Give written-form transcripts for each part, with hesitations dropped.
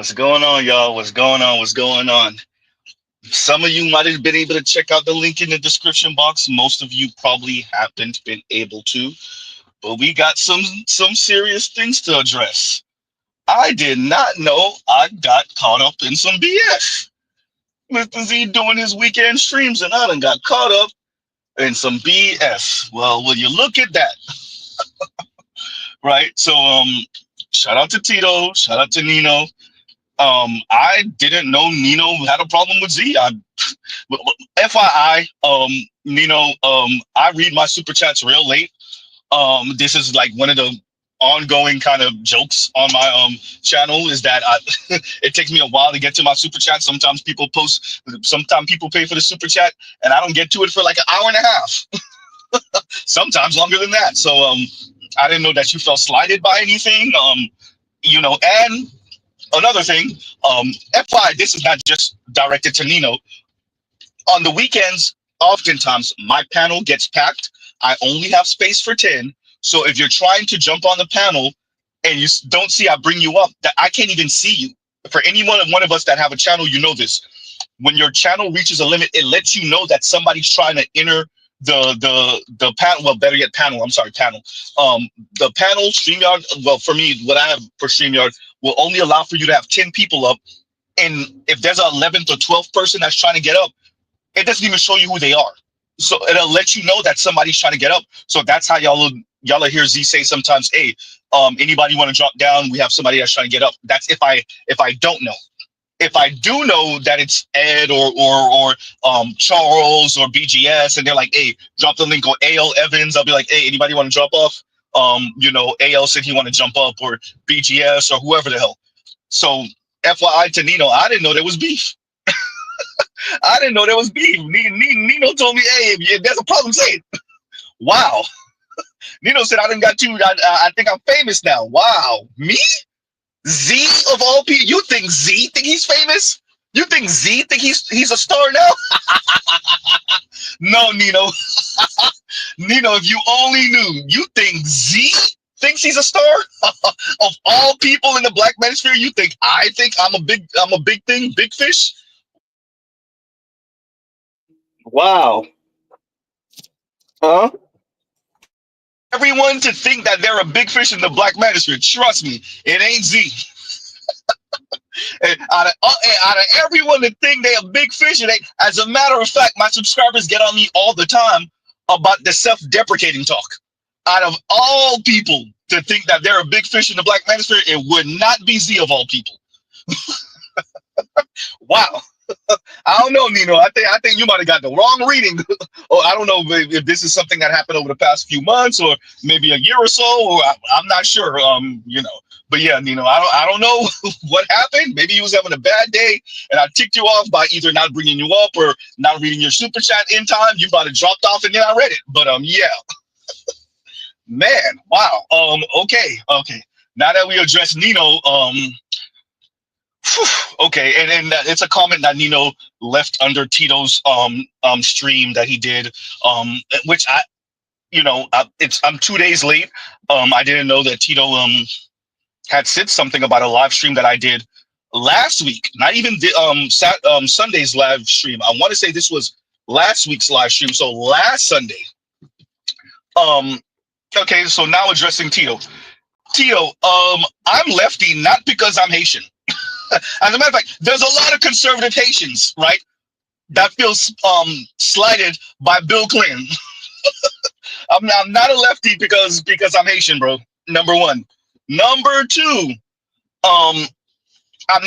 What's going on, y'all? What's going on? What's going on? Some of you might have been able to check out the link in the description box. Most of you probably haven't been able to, but we got some serious things to address. I did not know I got caught up in some BS. Mr. Z doing his weekend streams, and I done got caught up in some BS. Well, will you look at that, right? So, shout out to Tito, shout out to Nino. I didn't know Nino had a problem with Z. FYI, Nino, I read my super chats real late. This is like one of the ongoing kind of jokes on my channel is that it takes me a while to get to my super chat. Sometimes people post, sometimes people pay for the super chat, and I don't get to it for like an hour and a half. Sometimes longer than that. So I didn't know that you felt slighted by anything. And another thing, FYI, this is not just directed to Nino. On the weekends, oftentimes my panel gets packed. I only have space for 10. So if you're trying to jump on the panel and you don't see I bring you up, that I can't even see you. For any one of us that have a channel, you know this. When your channel reaches a limit, it lets you know that somebody's trying to enter the panel. Well, better yet, panel. I'm sorry, panel. The panel StreamYard. Well, for me, what I have for StreamYard will only allow for you to have 10 people up. And if there's an 11th or 12th person that's trying to get up, it doesn't even show you who they are. So it'll let you know that somebody's trying to get up. So that's how y'all hear Z say sometimes, hey, anybody want to drop down? We have somebody that's trying to get up. That's if I don't know. If I do know that it's Ed or Charles or BGS, and they're like, hey, drop the link on AL Evans, I'll be like, hey, anybody want to drop off? AL said he want to jump up, or BGS or whoever the hell. So FYI to Nino, I didn't know there was beef. I didn't know there was beef. Nino told me, hey, if there's a problem, say it. Wow. Nino said, I done got you. I think I'm famous now. Wow. Me? Z of all people? You think Z think he's famous? You think Z think he's a star now? No, Nino. Nino, if you only knew, you think Z thinks he's a star? Of all people in the Black Manosphere, you think I'm a big thing, big fish? Wow. Huh? Everyone to think that they're a big fish in the Black Manosphere. Trust me, it ain't Z. Out of everyone to think they're a big fish, as a matter of fact, my subscribers get on me all the time about the self-deprecating talk. Out of all people to think that they're a big fish in the Black Manosphere, it would not be Z of all people. Wow. I don't know, Nino. I think you might have got the wrong reading. Or I don't know if this is something that happened over the past few months or maybe a year or so, or I'm not sure. But yeah, Nino, I don't know what happened. Maybe you was having a bad day and I ticked you off by either not bringing you up or not reading your super chat in time. You might have dropped off and then I read it. But yeah. Man, wow. Okay. Now that we address Nino, okay, and then it's a comment that Nino left under Tito's stream that he did, which I'm 2 days late. I didn't know that Tito had said something about a live stream that I did last week. Not even the Sunday's live stream. I want to say this was last week's live stream. So last Sunday. Okay, so now addressing Tito. Tito, I'm lefty not because I'm Haitian. As a matter of fact, there's a lot of conservative Haitians, right, that feel slighted by Bill Clinton. I'm not a lefty because I'm Haitian, bro. Number one. Number two, I'm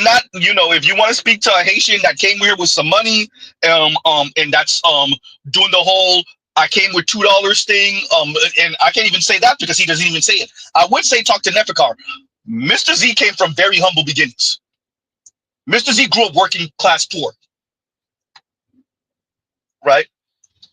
not. If you want to speak to a Haitian that came here with some money, and that's doing the whole I came with $2 thing, and I can't even say that because he doesn't even say it. I would say talk to Nefikar. Mr. Z came from very humble beginnings. Mr. Z grew up working class poor, right?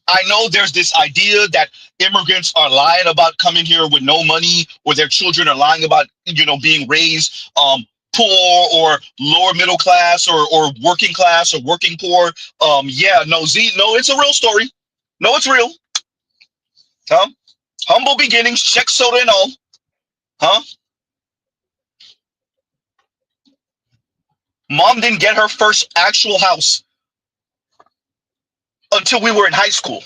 I know there's this idea that immigrants are lying about coming here with no money, or their children are lying about, being raised poor or lower middle class or working class or working poor. Yeah, no, Z, no, it's a real story. No, it's real. Huh? Humble beginnings, check soda and all. Huh? Mom didn't get her first actual house until we were in high school.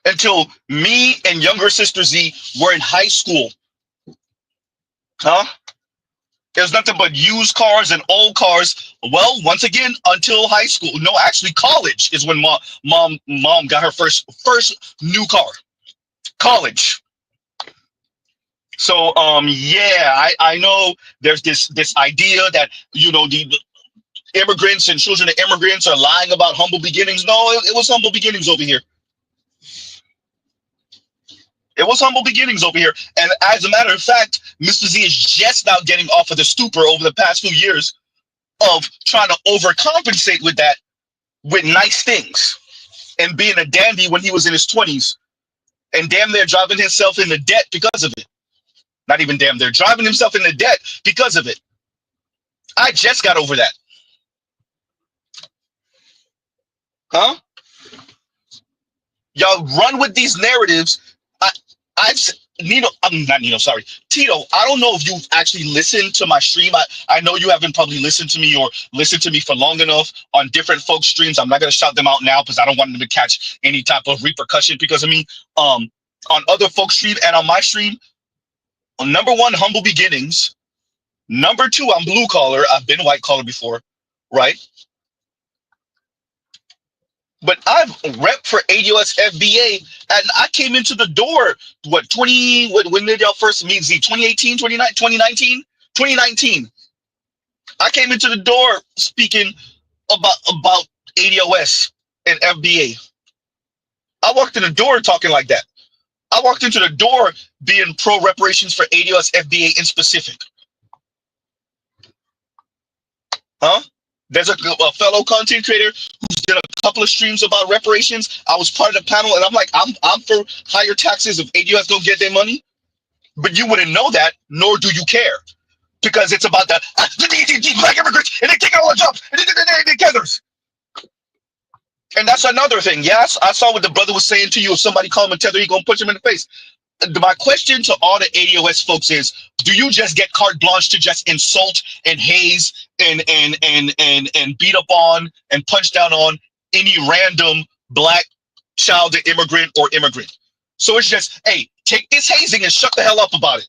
Until me and younger sister Z were in high school. Huh? There's nothing but used cars and old cars. Well, once again, until high school. No, actually, college is when mom got her first new car. College. So yeah, I know there's this idea that the immigrants and children of immigrants are lying about humble beginnings. No, it was humble beginnings over here. It was humble beginnings over here. And as a matter of fact, Mr. Z is just now getting off of the stupor over the past few years of trying to overcompensate with that with nice things and being a dandy when he was in his 20s and damn near driving himself into debt because of it. Not even damn near, driving himself into debt because of it. I just got over that. Huh? Y'all run with these narratives. Nino, I'm not Nino, sorry. Tito, I don't know if you've actually listened to my stream. I know you haven't probably listened to me or listened to me for long enough on different folks' streams. I'm not going to shout them out now because I don't want them to catch any type of repercussion because of me. On other folks' stream and on my stream, number one, humble beginnings. Number two, I'm blue collar. I've been white collar before, right? But I've repped for ADOS FBA, and I came into the door, when did y'all first meet Z? 2018, 2019? 2019. I came into the door speaking about ADOS and FBA. I walked in the door talking like that. I walked into the door being pro reparations for ADOS FBA in specific. Huh? There's a fellow content creator who's did a couple of streams about reparations. I was part of the panel, and I'm like, I'm for higher taxes if ADOS don't get their money. But you wouldn't know that, nor do you care, because it's about the black immigrants, and they take all the jobs, and they tethers. And that's another thing. Yes, I saw what the brother was saying to you. If somebody call him a tether, he gonna punch him in the face. My question to all the ADOS folks is, do you just get carte blanche to just insult and haze and beat up on and punch down on any random black child, immigrant or immigrant? So it's just, hey, take this hazing and shut the hell up about it.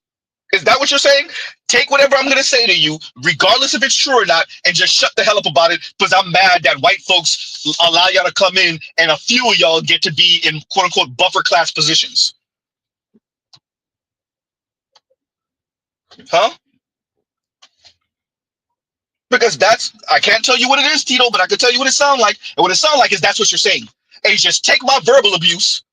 Is that what you're saying? Take whatever I'm going to say to you, regardless if it's true or not, and just shut the hell up about it, because I'm mad that white folks allow y'all to come in and a few of y'all get to be in quote-unquote buffer class positions. Huh? Because I can't tell you what it is, Tito, but I can tell you what it sounds like. And what it sounds like is that's what you're saying. Hey, just take my verbal abuse,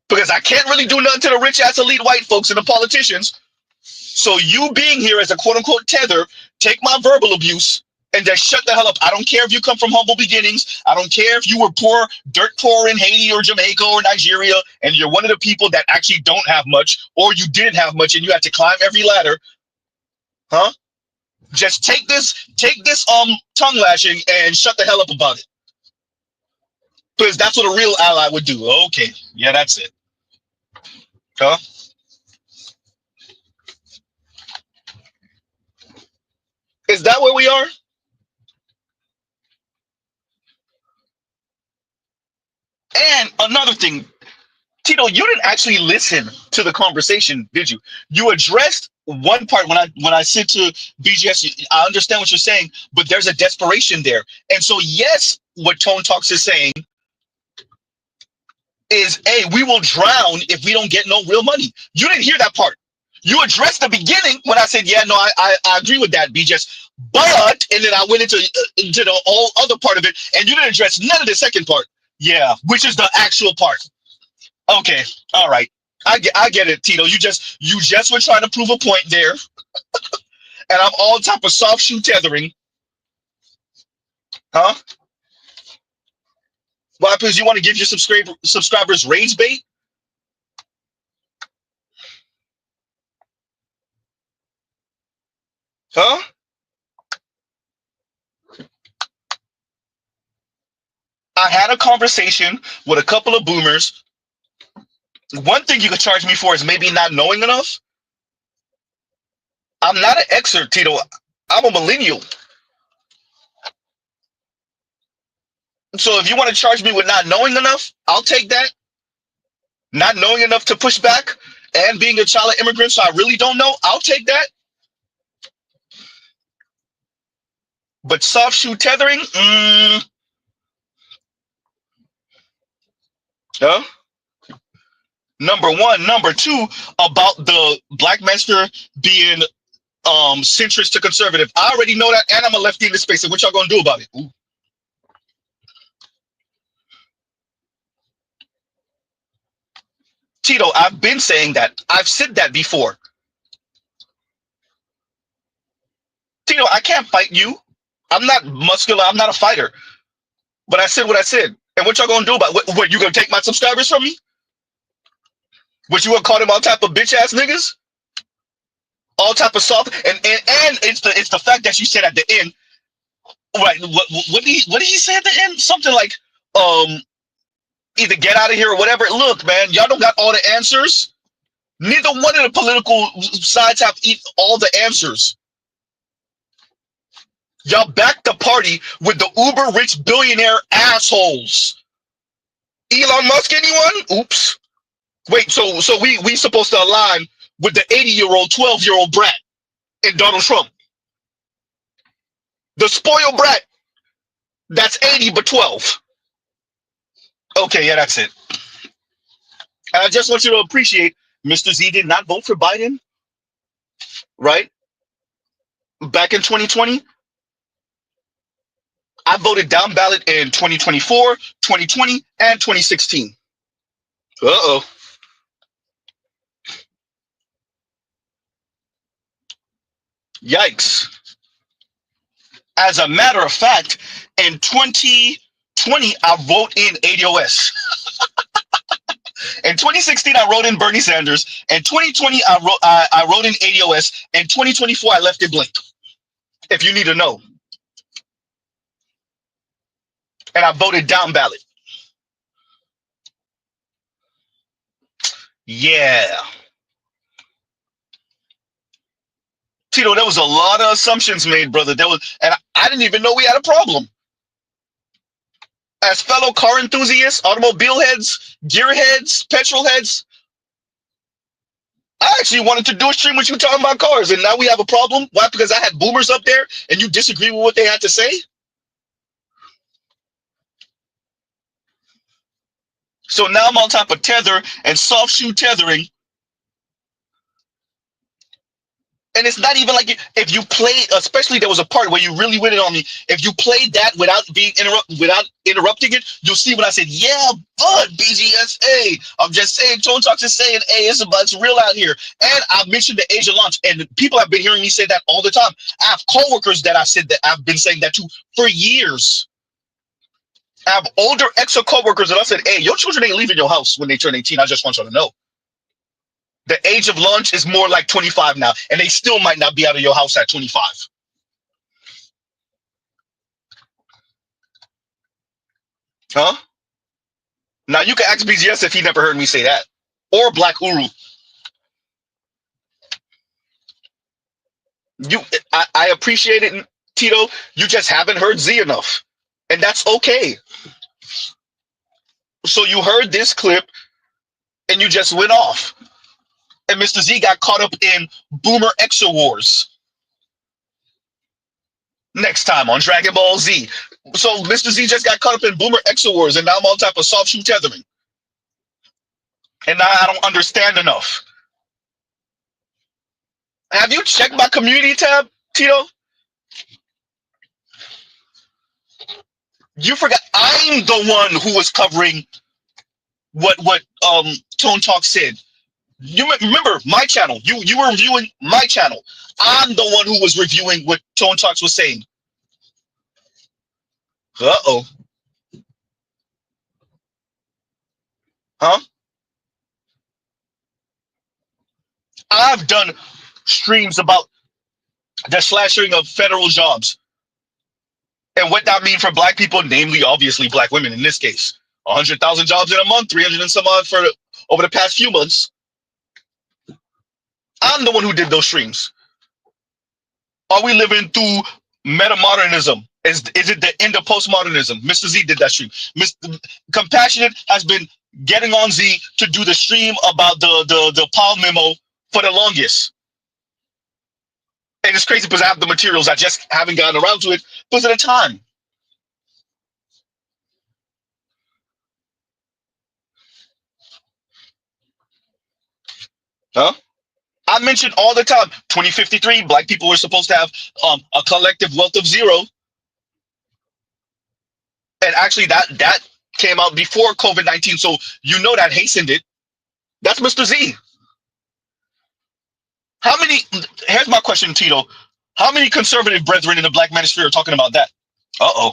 because I can't really do nothing to the rich-ass elite white folks and the politicians. So you being here as a quote-unquote tether, take my verbal abuse and just shut the hell up. I don't care if you come from humble beginnings. I don't care if you were poor, dirt poor in Haiti or Jamaica or Nigeria, and you're one of the people that actually don't have much, or you didn't have much and you had to climb every ladder. Huh? Just take this tongue lashing and shut the hell up about it. Because that's what a real ally would do. Okay. Yeah, that's it. Huh? Is that where we are? And another thing, Tito, you didn't actually listen to the conversation, did you? You addressed one part when I said to BGS, I understand what you're saying, but there's a desperation there. And so, yes, what Tone Talks is saying is, hey, we will drown if we don't get no real money. You didn't hear that part. You addressed the beginning when I said, yeah, no, I agree with that, BGS. But, and then I went into the whole other part of it, and you didn't address none of the second part. Yeah, which is the actual part. Okay, all right. I get it, Tito. You just were trying to prove a point there. And I'm all type of soft shoe tethering. Huh? Why, because you want to give your subscribers rage bait? Huh? I had a conversation with a couple of boomers. One thing you could charge me for is maybe not knowing enough. I'm not an Xer, Tito. I'm a millennial. So if you want to charge me with not knowing enough, I'll take that. Not knowing enough to push back and being a child of immigrants, so I really don't know, I'll take that. But soft shoe tethering, huh? Number one. Number two, about the Black Manosphere being centrist to conservative. I already know that, and I'm a lefty in this space. And what y'all gonna do about it? Ooh. Tito, I've been saying that. I've said that before. Tito, I can't fight you. I'm not muscular. I'm not a fighter. But I said what I said. And what y'all gonna do about it? What, you gonna take my subscribers from me? What, you gonna call them all type of bitch ass niggas? All type of soft, and it's the fact that you said at the end, right? What did he say at the end? Something like, either get out of here or whatever. Look, man, y'all don't got all the answers. Neither one of the political sides have all the answers. Y'all back the party with the uber rich billionaire assholes. Elon Musk, anyone? Oops. Wait, so we supposed to align with the 80-year-old, 12-year-old brat in Donald Trump. The spoiled brat that's 80 but 12. Okay, yeah, that's it. And I just want you to appreciate Mr. Z did not vote for Biden, right? Back in 2020. I voted down ballot in 2024, 2020, and 2016. Uh-oh. Yikes. As a matter of fact, in 2020, I wrote in ADOS. In 2016, I wrote in Bernie Sanders. In 2020, I wrote in ADOS. In 2024, I left it blank. If you need to know. And I voted down ballot. Yeah. Tito, there was a lot of assumptions made, brother. And I didn't even know we had a problem. As fellow car enthusiasts, automobile heads, gearheads, petrol heads, I actually wanted to do a stream with you talking about cars, and now we have a problem. Why? Because I had boomers up there, and you disagree with what they had to say? So now I'm on top of Tether and soft shoe tethering. And it's not even like if you played, especially there was a part where you really went in on me. If you played that without interrupting it, you'll see what I said. Yeah, but BGSA. I'm just saying, Tone Talks is saying, hey, it's real out here. And I mentioned the age of launch, and people have been hearing me say that all the time. I have coworkers that I've been saying that to for years. I have older ex-coworkers that I said, hey, your children ain't leaving your house when they turn 18. I just want you to know. The age of launch is more like 25 now, and they still might not be out of your house at 25. Huh? Now you can ask BGS if he never heard me say that. Or Black Uru. I appreciate it, Tito. You just haven't heard Z enough. And that's okay. So you heard this clip and you just went off. And Mr. Z got caught up in Boomer Exo Wars. Next time on Dragon Ball Z. So Mr. Z just got caught up in Boomer Exo Wars, and now I'm on top of soft shoe tethering. And now I don't understand enough. Have you checked my community tab, Tito? You forgot I'm the one who was covering what Tone Talk said. You remember my channel. You were reviewing my channel. I'm the one who was reviewing what Tone Talks was saying. Uh-oh. Huh? I've done streams about the slashing of federal jobs and what that means for black people, namely, obviously, black women in this case. 100,000 jobs in a month, 300 and some odd for over the past few months. I'm the one who did those streams. Are we living through metamodernism Is it the end of postmodernism? Mr. Z did that stream. Mr. Compassionate has been getting on Z to do the stream about the Powell memo for the longest. And it's crazy because I have the materials. I just haven't gotten around to it because of the time. Huh? I mentioned all the time, 2053, black people were supposed to have a collective wealth of zero. And actually that came out before COVID-19. So you know that hastened it. That's Mr. Z. How many, here's my question, Tito. How many conservative brethren in the Black Manosphere are talking about that? Uh-oh.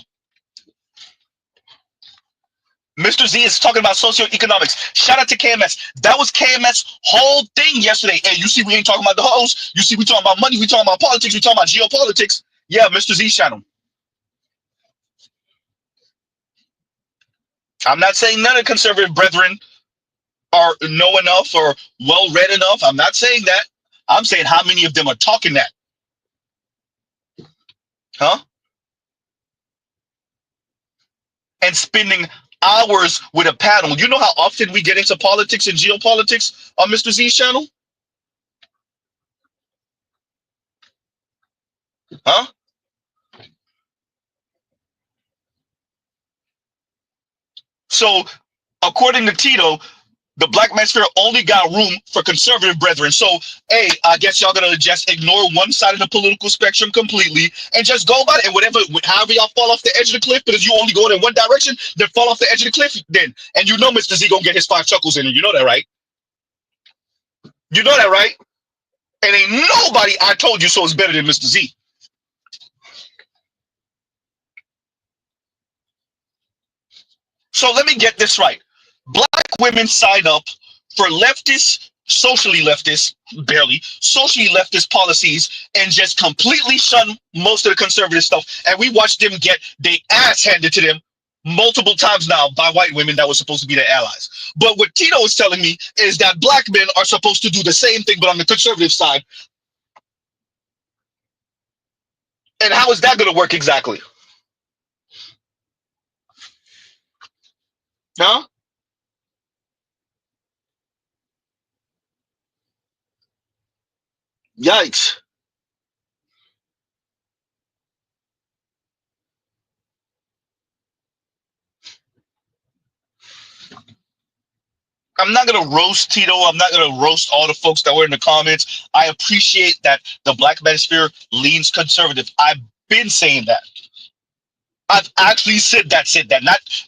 Mr. Z is talking about socioeconomics. Shout out to KMS. That was KMS' whole thing yesterday. Hey, you see, we ain't talking about the hoes. You see, we talking about money. We talking about politics. We talking about geopolitics. Yeah, Mr. Z's channel. I'm not saying none of conservative brethren are know enough or well read enough. I'm not saying that. I'm saying how many of them are talking that. Huh? And spending hours with a panel. You know how often we get into politics and geopolitics on Mr. Z's channel? Huh? So, according to Tito, the Black Manosphere only got room for conservative brethren. So, hey, I guess y'all gonna just ignore one side of the political spectrum completely and just go about it. And whatever, however y'all fall off the edge of the cliff, because you only going in one direction, then fall off the edge of the cliff then. And you know Mr. Z gonna get his 5 chuckles in it. You know that, right? You know that, right? And ain't nobody I told you so is better than Mr. Z. So let me get this right. Black women sign up for leftist, socially leftist, barely, socially leftist policies and just completely shun most of the conservative stuff. And we watch them get their ass handed to them multiple times now by white women that were supposed to be their allies. But what Tito is telling me is that black men are supposed to do the same thing, but on the conservative side. And how is that going to work exactly? Huh? Yikes. I'm not going to roast Tito. I'm not going to roast all the folks that were in the comments. I appreciate that the Black Manosphere leans conservative. I've been saying that. I've actually said that.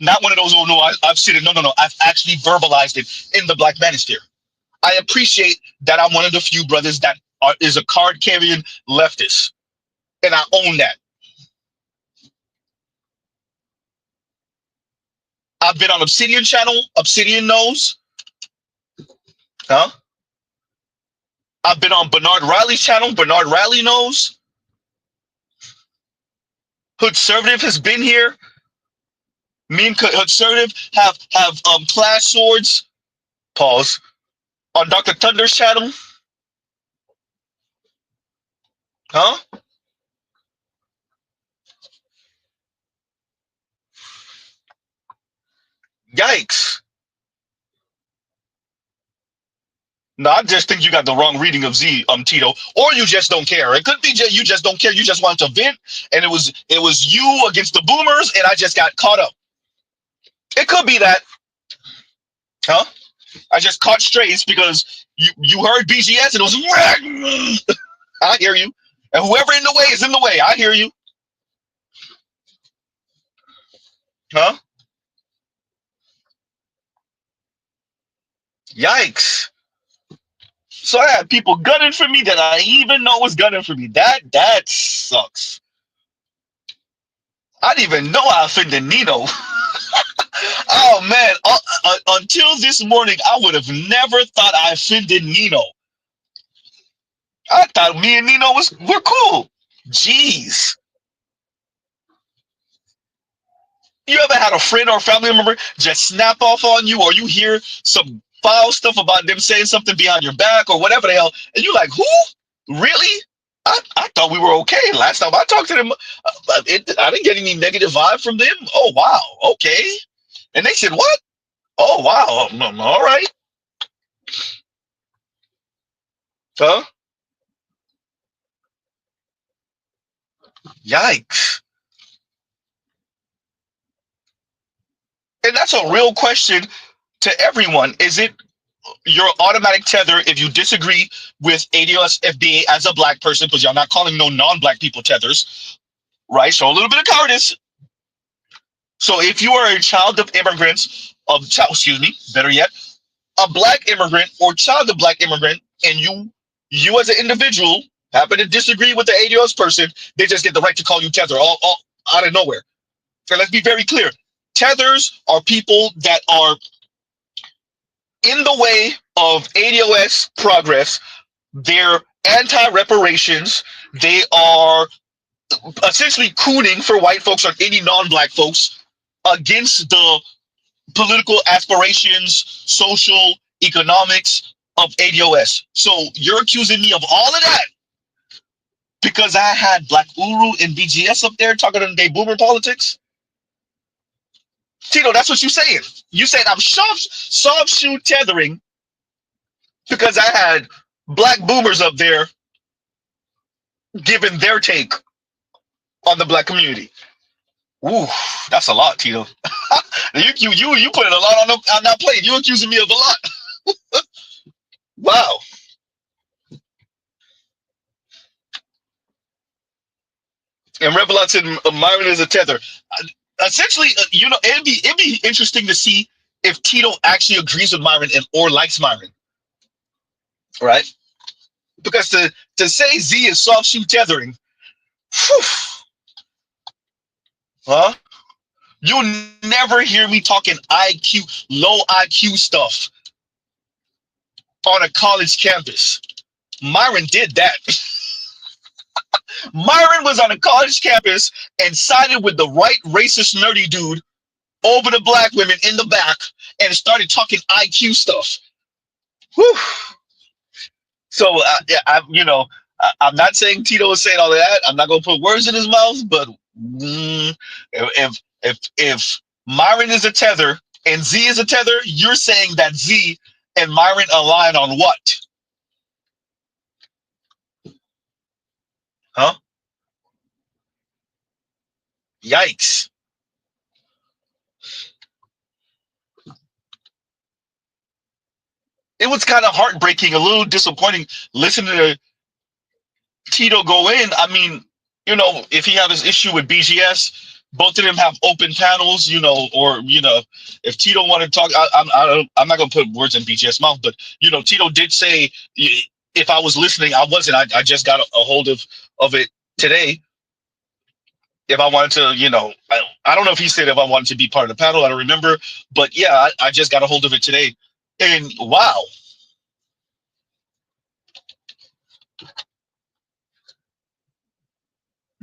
Not one of those, oh no, I've said it. No. I've actually verbalized it in the Black Manosphere. I appreciate that I'm one of the few brothers that is a card-carrying leftist. And I own that. I've been on Obsidian channel. Obsidian knows. Huh? I've been on Bernard Riley's channel. Bernard Riley knows. Hoodservative has been here. Me and Hoodservative have clash swords. Pause. On Dr. Thunder's channel. Huh? Yikes. No, I just think you got the wrong reading of Z, Tito, or you just don't care. It could be you just don't care. You just wanted to vent, and it was you against the boomers, and I just got caught up. It could be that, huh? I just caught strays because you heard BGS and it was. I hear you, and whoever in the way is in the way. I hear you, huh? Yikes. So I had people gunning for me that I even know was gunning for me. That sucks. I didn't even know I offended Nino. Oh man, until this morning, I would have never thought I offended Nino. I thought me and Nino were cool. Jeez. You ever had a friend or family member just snap off on you, or you hear some foul stuff about them saying something behind your back or whatever the hell, and you're like, who? Really? I thought we were okay. Last time I talked to them, I didn't get any negative vibe from them. Oh wow, okay. And they said what? Oh wow, all right, huh? Yikes. And that's a real question to everyone. Is it your automatic tether if you disagree with ADOS FBA as a black person, because y'all not calling no non-black people tethers, right? So a little bit of cowardice. So if you are a child of immigrants, excuse me, better yet, a black immigrant or child of black immigrant, and you as an individual happen to disagree with the ADOS person, they just get the right to call you tether all out of nowhere. So let's be very clear. Tethers are people that are in the way of ADOS progress. They're anti-reparations. They are essentially cooning for white folks or any non-black folks against the political aspirations, social, economics of ADOS. So you're accusing me of all of that because I had Black Uru and BGS up there talking on their boomer politics? Tito, that's what you're saying. You said I'm soft shoe tethering because I had black boomers up there giving their take on the black community. Ooh, that's a lot, Tito. You putting a lot on that plate. You accusing me of a lot. Wow. And Revelat said Myron is a tether. Essentially, it'd be interesting to see if Tito actually agrees with Myron or likes Myron, right? Because to say Z is soft shoe tethering, whew, huh? You'll never hear me talking low IQ stuff on a college campus. Myron did that. Myron was on a college campus and sided with the right racist nerdy dude over the black women in the back and started talking IQ stuff. Whew. So yeah, I'm not saying Tito is saying all of that. I'm not gonna put words in his mouth, but if Myron is a tether and Z is a tether, you're saying that Z and Myron align on what? Huh? Yikes. It was kind of heartbreaking, a little disappointing listening to Tito go in. I mean, if he had his issue with BGS, both of them have open panels, or if Tito wanted to talk, I'm not gonna put words in BGS mouth, but Tito did say if I was listening, I wasn't. I just got a hold of it today. If I wanted to, I don't know if he said if I wanted to be part of the panel. I don't remember, but yeah, I just got a hold of it today, and wow.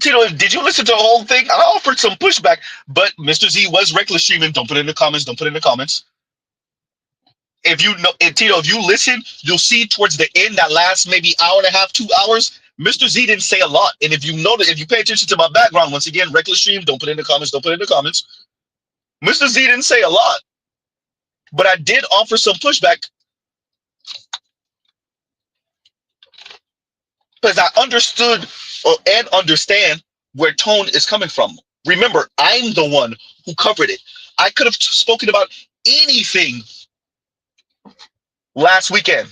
Tito, did you listen to the whole thing? I offered some pushback, but Mr. Z was reckless streaming. Don't put it in the comments. Don't put it in the comments. If you know, Tito, if you listen, you'll see towards the end, that last maybe hour and a half, 2 hours, Mr. Z didn't say a lot. And if you notice, if you pay attention to my background, once again, reckless stream, don't put it in the comments. Don't put it in the comments. Mr. Z didn't say a lot, but I did offer some pushback because I understood and understand where Tone is coming from. Remember, I'm the one who covered it. I could have spoken about anything last weekend.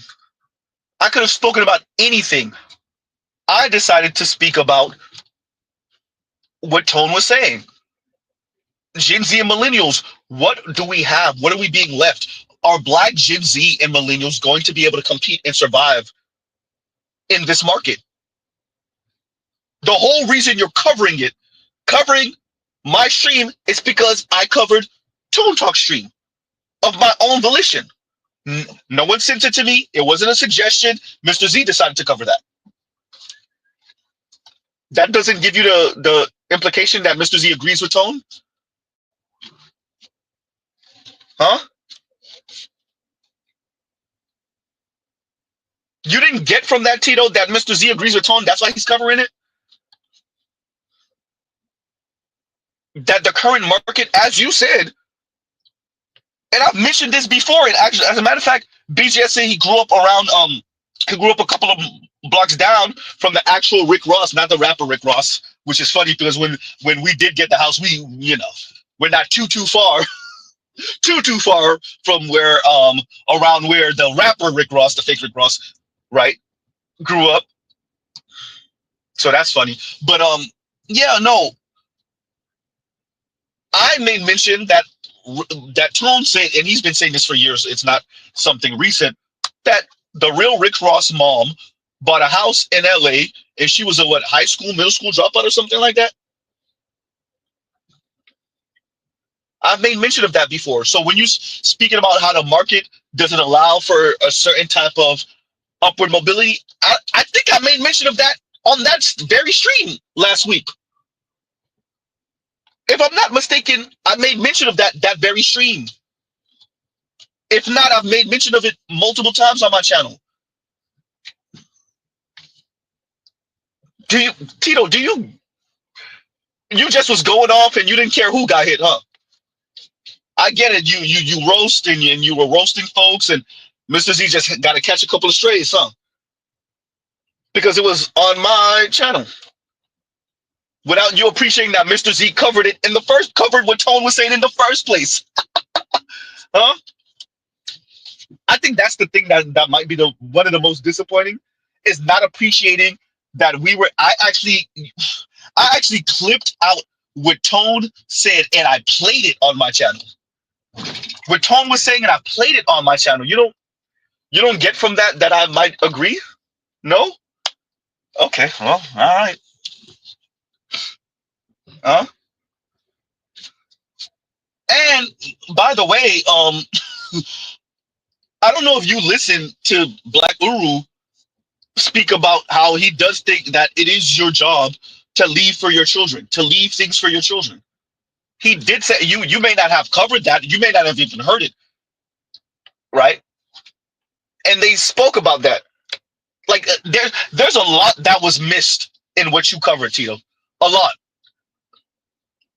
I could have spoken about anything. I decided to speak about what Tone was saying. Gen Z and millennials, what do we have? What are we being left? Are Black Gen Z and millennials going to be able to compete and survive in this market? The whole reason you're covering my stream, is because I covered Tone Talk stream of my own volition. No one sent it to me. It wasn't a suggestion. Mr. Z decided to cover that. That doesn't give you the implication that Mr. Z agrees with Tone? Huh? You didn't get from that, Tito, that Mr. Z agrees with Tone. That's why he's covering it. That the current market, as you said, and I've mentioned this before. And actually, as a matter of fact, BGS said he grew up around he grew up a couple of blocks down from the actual Rick Ross, not the rapper Rick Ross, which is funny because when we did get the house, we we're not too far too far from where around where the rapper Rick Ross, the fake Rick Ross, right, grew up. So that's funny. But yeah, no, I made mention that Tone said, and he's been saying this for years. It's not something recent. That the real Rick Ross mom bought a house in L.A. and she was a what, high school, middle school dropout or something like that. I've made mention of that before. So when you speaking about how the market doesn't allow for a certain type of upward mobility, I think I made mention of that on that very stream last week. If I'm not mistaken, I made mention of that very stream. If not, I've made mention of it multiple times on my channel. Do you, Tito? Do you just was going off and you didn't care who got hit, huh? I get it. You roast and you were roasting folks, and Mr. Z just got to catch a couple of strays, huh? Because it was on my channel. Without you appreciating that Mr. Z covered it in the first, covered what Tone was saying in the first place, huh? I think that's the thing that might be the one of the most disappointing, is not appreciating that we were. I actually clipped out what Tone said and I played it on my channel. What Tone was saying and I played it on my channel. You don't get from that I might agree? No? Okay, well, all right. Huh? And by the way, I don't know if you listen to Black Uru speak about how he does think that it is your job to leave for your children, to leave things for your children. He did say, you may not have covered that, you may not have even heard it, right? And they spoke about that. Like there's a lot that was missed in what you covered, Tito. A lot.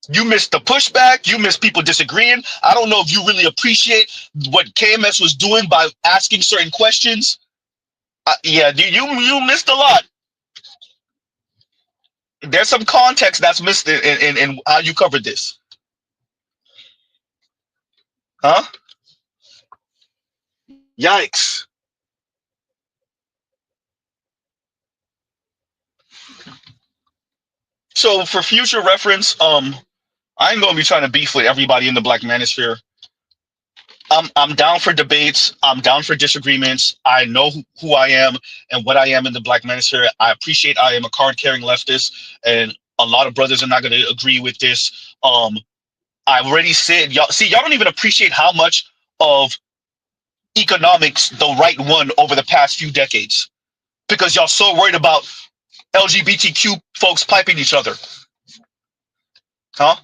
You missed the pushback. You missed people disagreeing. I don't know if you really appreciate what KMS was doing by asking certain questions. Yeah, you missed a lot. There's some context that's missed in how you covered this, huh? Yikes. So for future reference, I ain't gonna be trying to beef with everybody in the Black Manosphere. I'm down for debates. I'm down for disagreements. I know who I am and what I am in the Black Manosphere. I appreciate I am a card-carrying leftist, and a lot of brothers are not going to agree with this. I already said, y'all see, y'all don't even appreciate how much of economics the right won over the past few decades, because y'all so worried about LGBTQ folks piping each other, huh?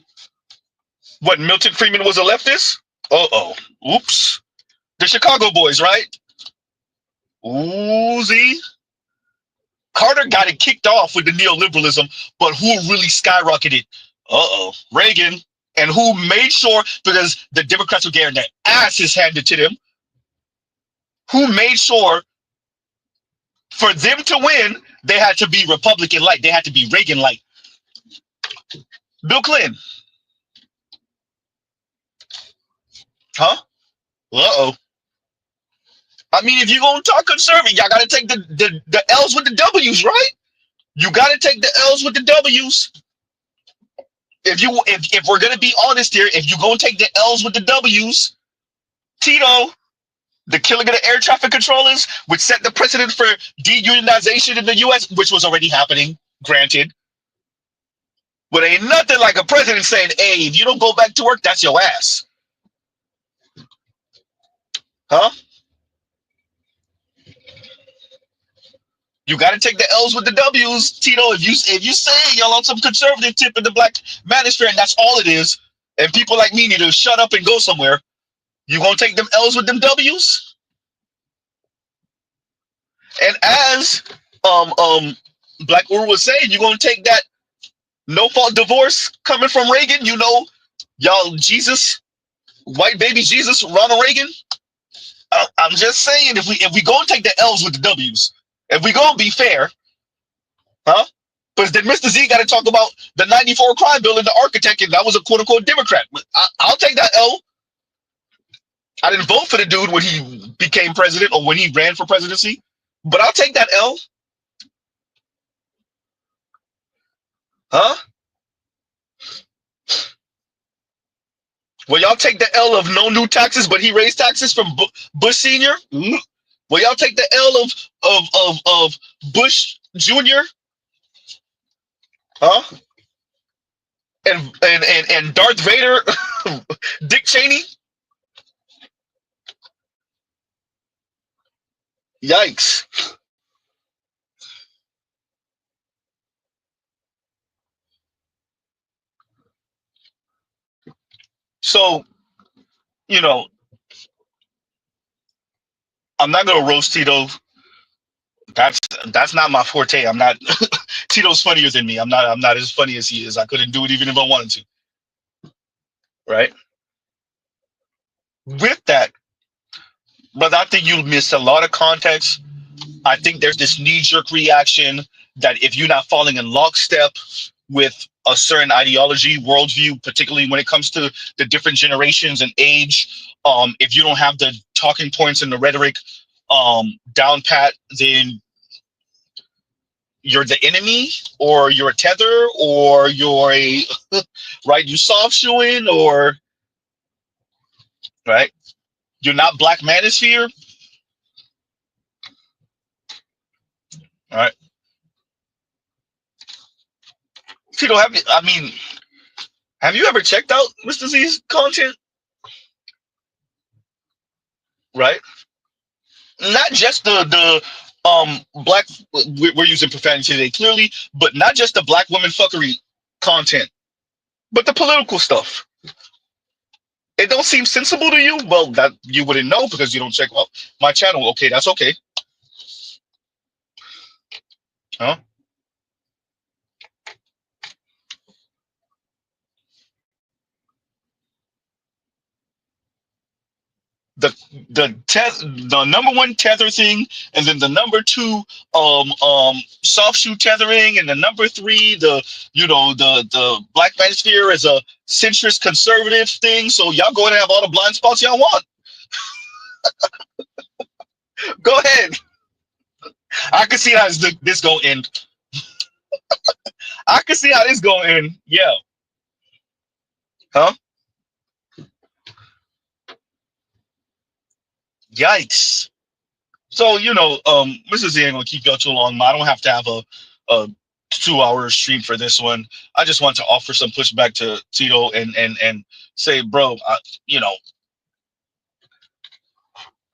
What, Milton Friedman was a leftist? Uh-oh. Oops. The Chicago boys, right? Ooh, Z. Carter got it kicked off with the neoliberalism, but who really skyrocketed? Uh-oh. Reagan. And who made sure, because the Democrats were getting their asses handed to them, who made sure for them to win, they had to be Republican-like. They had to be Reagan-like. Bill Clinton. Huh? Uh-oh. I mean, if you're going to talk conservative, y'all got to take the L's with the W's, right? You got to take the L's with the W's. If we're going to be honest here, if you're going to take the L's with the W's, Tito, the killing of the air traffic controllers, which set the precedent for deunionization in the U.S., which was already happening, granted. But ain't nothing like a president saying, hey, if you don't go back to work, that's your ass. Huh? You got to take the L's with the W's, Tito. If you say y'all on some conservative tip in the Black Manosphere, and that's all it is, and people like me need to shut up and go somewhere, you gonna take them L's with them W's? And as um um Black Ur was saying, you're gonna take that no fault divorce coming from Reagan. Y'all Jesus, white baby Jesus, Ronald Reagan. I'm just saying, if we gonna take the L's with the W's, if we gonna be fair, huh? Because then Mr. Z got to talk about the '94 crime bill and the architect, and that was a quote unquote Democrat. I'll take that L. I didn't vote for the dude when he became president or when he ran for presidency, but I'll take that L, huh? Will y'all take the L of no new taxes, but he raised taxes from Bush Senior? Will y'all take the L of Bush Junior? Huh? And Darth Vader, Dick Cheney? Yikes! So you know, I'm not gonna roast Tito. That's that's not my forte. I'm not. Tito's funnier than me. I'm not as funny as he is. I couldn't do it even if I wanted to. Right. With that, but I think you missed a lot of context. I think there's this knee-jerk reaction that if you're not falling in lockstep with a certain ideology, worldview, particularly when it comes to the different generations and age, if you don't have the talking points and the rhetoric down pat, then you're the enemy, or you're a tether, or you're a right, you soft shoeing, or right, you're not black manosphere. All right, Tito, have you ever checked out Mr. Z's content? Right, not just the black, we're using profanity today clearly, but not just the black woman fuckery content, but the political stuff. It don't seem sensible to you. Well, that you wouldn't know because you don't check out my channel. Okay, that's okay. Huh? the the number one tether thing, and then the number two soft shoe tethering, and the number three, the black manosphere is a centrist conservative thing. So y'all go ahead and have all the blind spots y'all want. Go ahead. I can see how this gonna end. I can see how this gonna end. Yeah. Huh? Yikes. So Mrs. Z ain't gonna keep y'all too long. I don't have to have a 2 hour stream for this one. I just want to offer some pushback to Tito and say, bro, you know,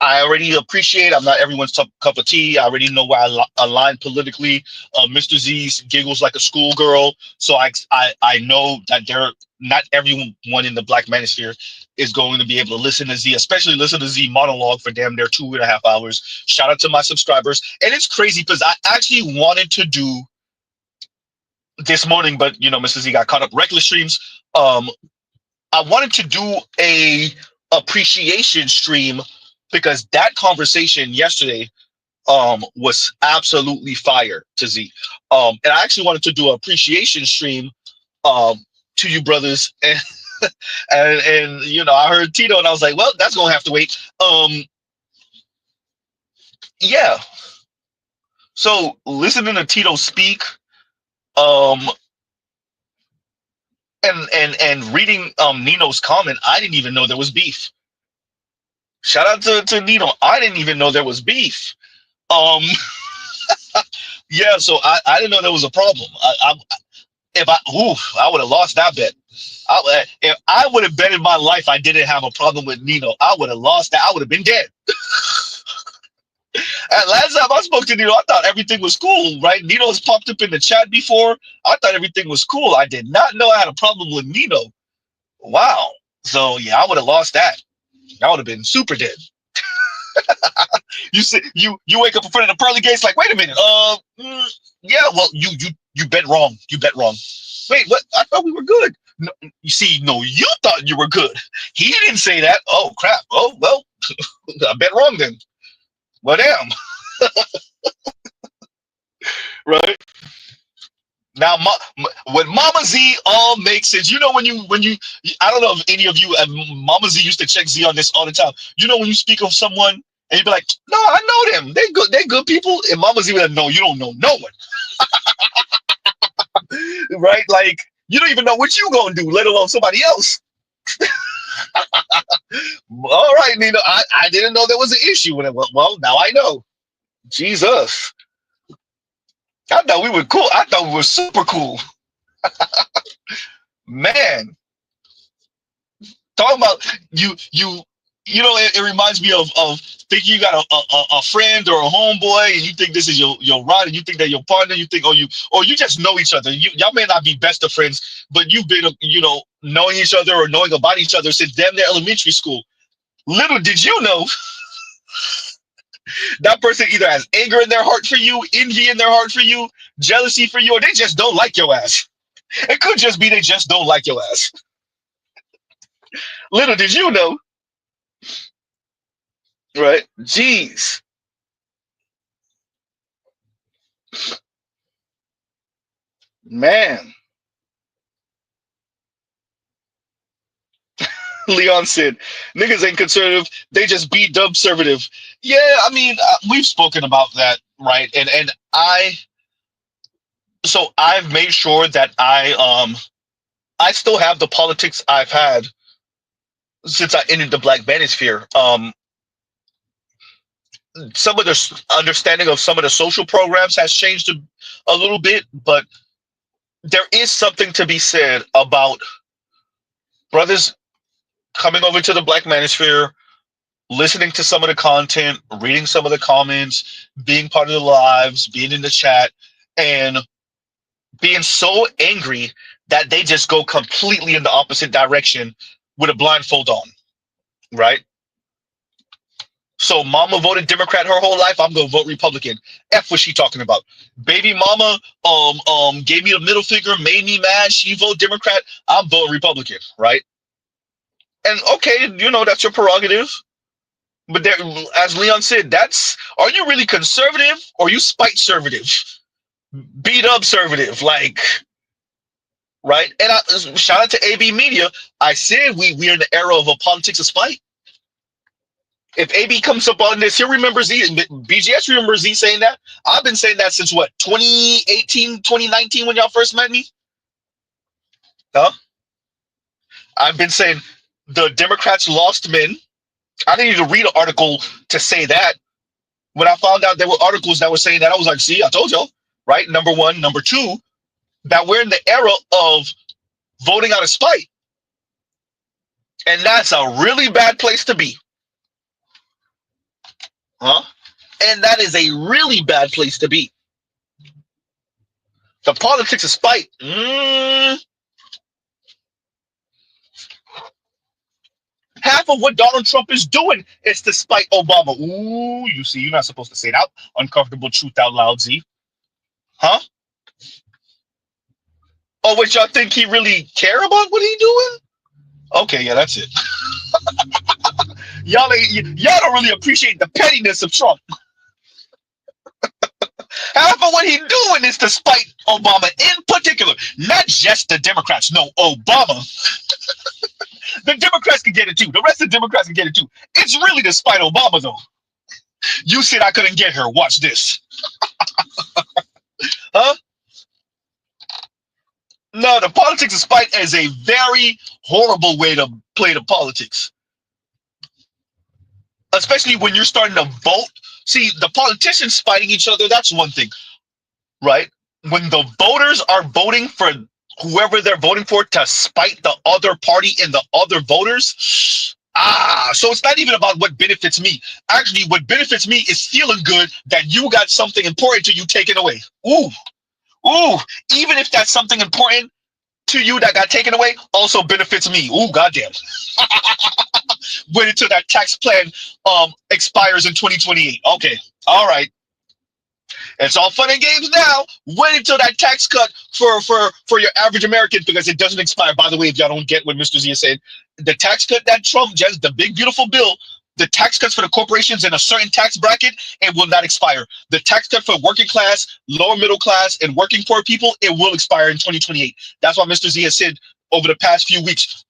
I already appreciate. I'm not everyone's cup of tea. I already know where I align politically. Mr. Z giggles like a schoolgirl, so I know that not everyone in the Black Manosphere is going to be able to listen to Z, especially listen to Z monologue for damn near 2.5 hours. Shout out to my subscribers, and it's crazy because I actually wanted to do this morning, but Mr. Z got caught up reckless streams. I wanted to do a appreciation stream because that conversation yesterday was absolutely fire to Z. And I actually wanted to do an appreciation stream to you brothers, and I heard Tito and I was like, well, that's gonna have to wait. Yeah. So listening to Tito speak, um, and reading Nino's comment, I didn't even know there was beef. Shout out to Nino. I didn't even know there was beef. Um, yeah, so I didn't know there was a problem. I would have lost that bet. If I would have betted my life I didn't have a problem with Nino, I would have lost that. I would have been dead. And last time I spoke to Nino, I thought everything was cool, right? Nino's popped up in the chat before. I thought everything was cool. I did not know I had a problem with Nino. Wow. So yeah, I would have lost that. I would have been super dead. You see, you wake up in front of the pearly gates, like, wait a minute, yeah, well, you bet wrong. You bet wrong. Wait, what? I thought we were good. No, you see, no, you thought you were good. He didn't say that. Oh crap. Oh well, I bet wrong then. Well, damn. Right now, when Mama Z all makes sense. You know when you I don't know if any of you, Mama Z used to check Z on this all the time. You know when you speak of someone and you be like, no, I know them. They're good people. And Mama Z be like, no, you don't know no one. Right? Like you don't even know what you gonna do, let alone somebody else. All right, Nino. I didn't know there was an issue with it. Well, now I know. Jesus. I thought we were cool. I thought we were super cool. Man, talking about it reminds me of thinking you got a friend or a homeboy and you think this is your ride and you think that your partner, you think or you just know each other. Y'all may not be best of friends, but you've been knowing each other or knowing about each other since damn near elementary school. Little did you know that person either has anger in their heart for you, envy in their heart for you, jealousy for you, or they just don't like your ass. It could just be they just don't like your ass. Little did you know. Right? Jeez. Man. Leon said, niggas ain't conservative. They just be dubservative. Yeah, I mean, we've spoken about that, right? And I've made sure that I still have the politics I've had since I entered the Black Manosphere. Some of the understanding of some of the social programs has changed a little bit, but there is something to be said about brothers coming over to the Black Manosphere, listening to some of the content, reading some of the comments, being part of the lives, being in the chat, and being so angry that they just go completely in the opposite direction with a blindfold on, right? So mama voted Democrat her whole life. I'm gonna vote Republican. F what she talking about. Baby mama gave me the middle finger, made me mad. She vote Democrat. I'm voting Republican, right? And okay, that's your prerogative. But there, as Leon said, are you really conservative or you spite conservative? Beat up conservative, like, right? And shout out to AB Media. I said we're in the era of a politics of spite. If AB comes up on this, he'll remember Z. BGS remembers Z saying that. I've been saying that since what, 2018, 2019, when y'all first met me? Huh? I've been saying the Democrats lost men. I didn't need to read an article to say that. When I found out there were articles that were saying that, I was like, see, I told y'all, right? Number one. Number two, that we're in the era of voting out of spite. And that's a really bad place to be. Huh? And that is a really bad place to be. The politics of spite. Half of what Donald Trump is doing is to spite Obama. Ooh, you see, you're not supposed to say that. Uncomfortable truth out loud, Z. Huh? Oh, what y'all think he really care about what he doing? Okay, yeah, that's it. y'all don't really appreciate the pettiness of Trump. Half of what he doing is to spite Obama in particular, not just the Democrats. No, Obama. The Democrats can get it too. The rest of the Democrats can get it too. It's really to spite Obama, though. You said I couldn't get her. Watch this. Huh? No, the politics of spite is a very horrible way to play the politics. Especially when you're starting to vote. See, the politicians fighting each other, that's one thing, right? When the voters are voting for whoever they're voting for to spite the other party and the other voters, so it's not even about what benefits me. Actually, what benefits me is feeling good that you got something important to you taken away. Ooh, even if that's something important to you that got taken away, also benefits me. Ooh, goddamn. Wait until that tax plan expires in 2028. Okay, all right. It's all fun and games now. Wait until that tax cut for your average American, because it doesn't expire. By the way, if y'all don't get what Mr. Z is saying, the tax cut that Trump just the big beautiful bill, the tax cuts for the corporations in a certain tax bracket, it will not expire. The tax cut for working class, lower middle class, and working poor people, it will expire in 2028. That's why Mr. Z has said over the past few weeks,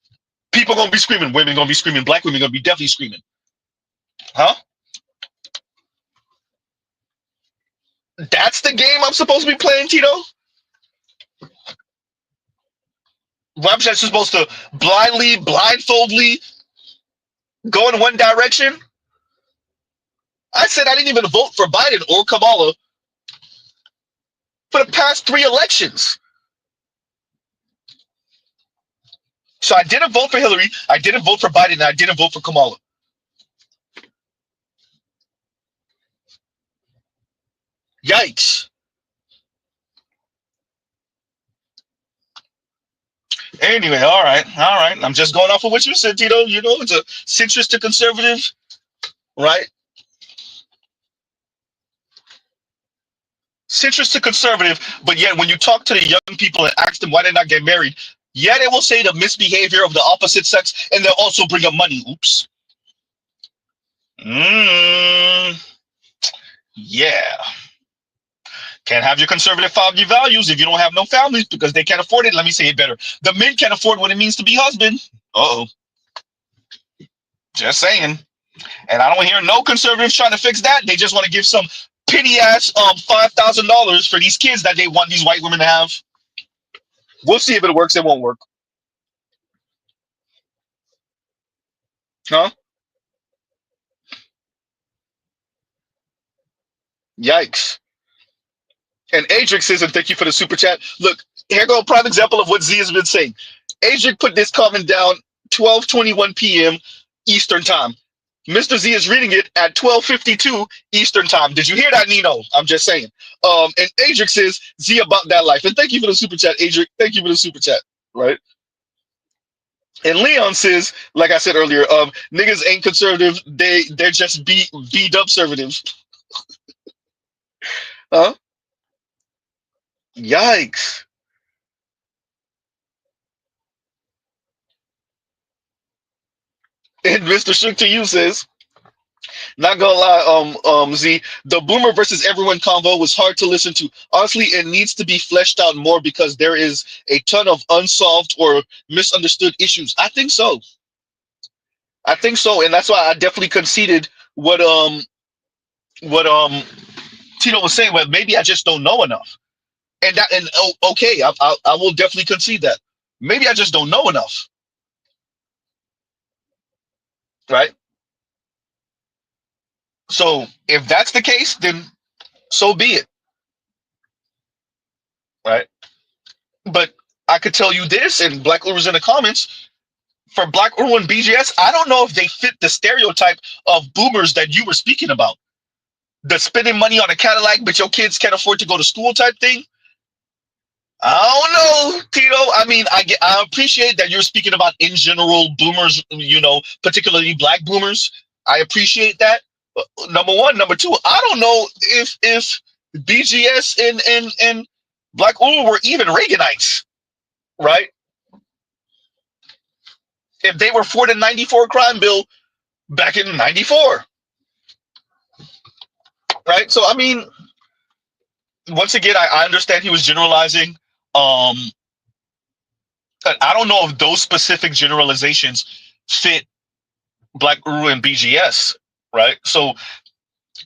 people gonna be screaming, women gonna be screaming, black women gonna be definitely screaming. Huh? That's the game I'm supposed to be playing, Tito? I'm just supposed to blindfoldly go in one direction? I said I didn't even vote for Biden or Kamala for the past 3 elections. So I didn't vote for Hillary, I didn't vote for Biden, and I didn't vote for Kamala. Yikes. Anyway, all right. I'm just going off of what you said, Tito. You know, it's a centrist to conservative, right? Centrist to conservative, but yet when you talk to the young people and ask them why they not get married, yeah, they will say the misbehavior of the opposite sex, and they'll also bring up money. Oops. Yeah. Can't have your conservative family values if you don't have no families because they can't afford it. Let me say it better. The men can't afford what it means to be husband. Uh-oh. Just saying. And I don't hear no conservatives trying to fix that. They just want to give some penny ass $5,000 for these kids that they want these white women to have. We'll see if it works. It won't work. Huh? Yikes. And Adric says, and thank you for the super chat. Look, here go a prime example of what Z has been saying. Adric put this comment down 12:21 p.m. Eastern time. Mr. Z is reading it at 12:52 Eastern time. Did you hear that, Nino? I'm just saying. And Adric says, Z about that life. And thank you for the super chat, Adric. Thank you for the super chat. Right? And Leon says, like I said earlier, niggas ain't conservative. They're just beat up conservatives. Huh? Yikes. And Mr. Shook to you says, not gonna lie, Z, the boomer versus everyone convo was hard to listen to. Honestly, it needs to be fleshed out more because there is a ton of unsolved or misunderstood issues. I think so. And that's why I definitely conceded what Tito was saying. Well, maybe I just don't know enough. Okay, I will definitely concede that. Maybe I just don't know enough. Right? So if that's the case, then so be it. Right? But I could tell you this, and Black Uber's in the comments, for Black Uber and BGS, I don't know if they fit the stereotype of boomers that you were speaking about. The spending money on a Cadillac, but your kids can't afford to go to school type thing. I don't know, Tito. I mean, I appreciate that you're speaking about in general boomers, you know, particularly black boomers. I appreciate that. Number one. Number two, I don't know if BGS and Black Uber were even Reaganites, right? If they were for the 94 crime bill back in 94, right? So, I mean, once again, I understand he was generalizing. I don't know if those specific generalizations fit Black Uru and BGS, right? So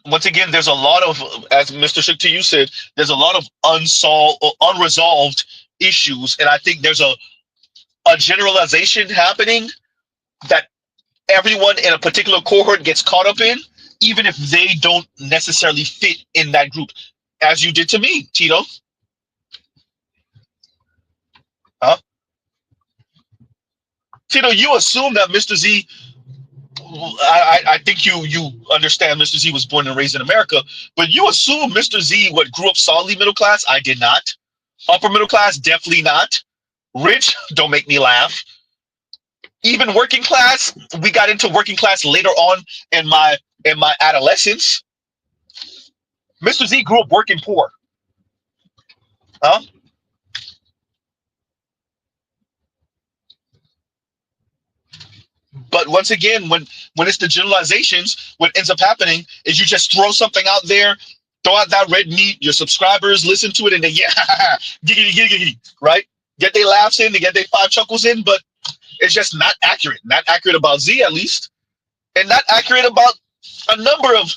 once again, there's a lot of, as Mr. Shook to you said, there's a lot of unresolved issues, and I think there's a generalization happening that everyone in a particular cohort gets caught up in, even if they don't necessarily fit in that group, as you did to me, Tito. Huh? Tito, you assume that Mr. Z, I think you understand Mr. Z was born and raised in America, but you assume Mr. Z grew up solidly middle class. I did not. Upper middle class, definitely not. Rich, don't make me laugh. Even working class, we got into working class later on in my adolescence. Mr. Z grew up working poor. Huh? But once again, when it's the generalizations, what ends up happening is you just throw something out there, throw out that red meat, your subscribers listen to it, and they yeah, giggity, giggity, giggity, right? Get their laughs in, they get their five chuckles in, but it's just not accurate. Not accurate about Z, at least, and not accurate about a number of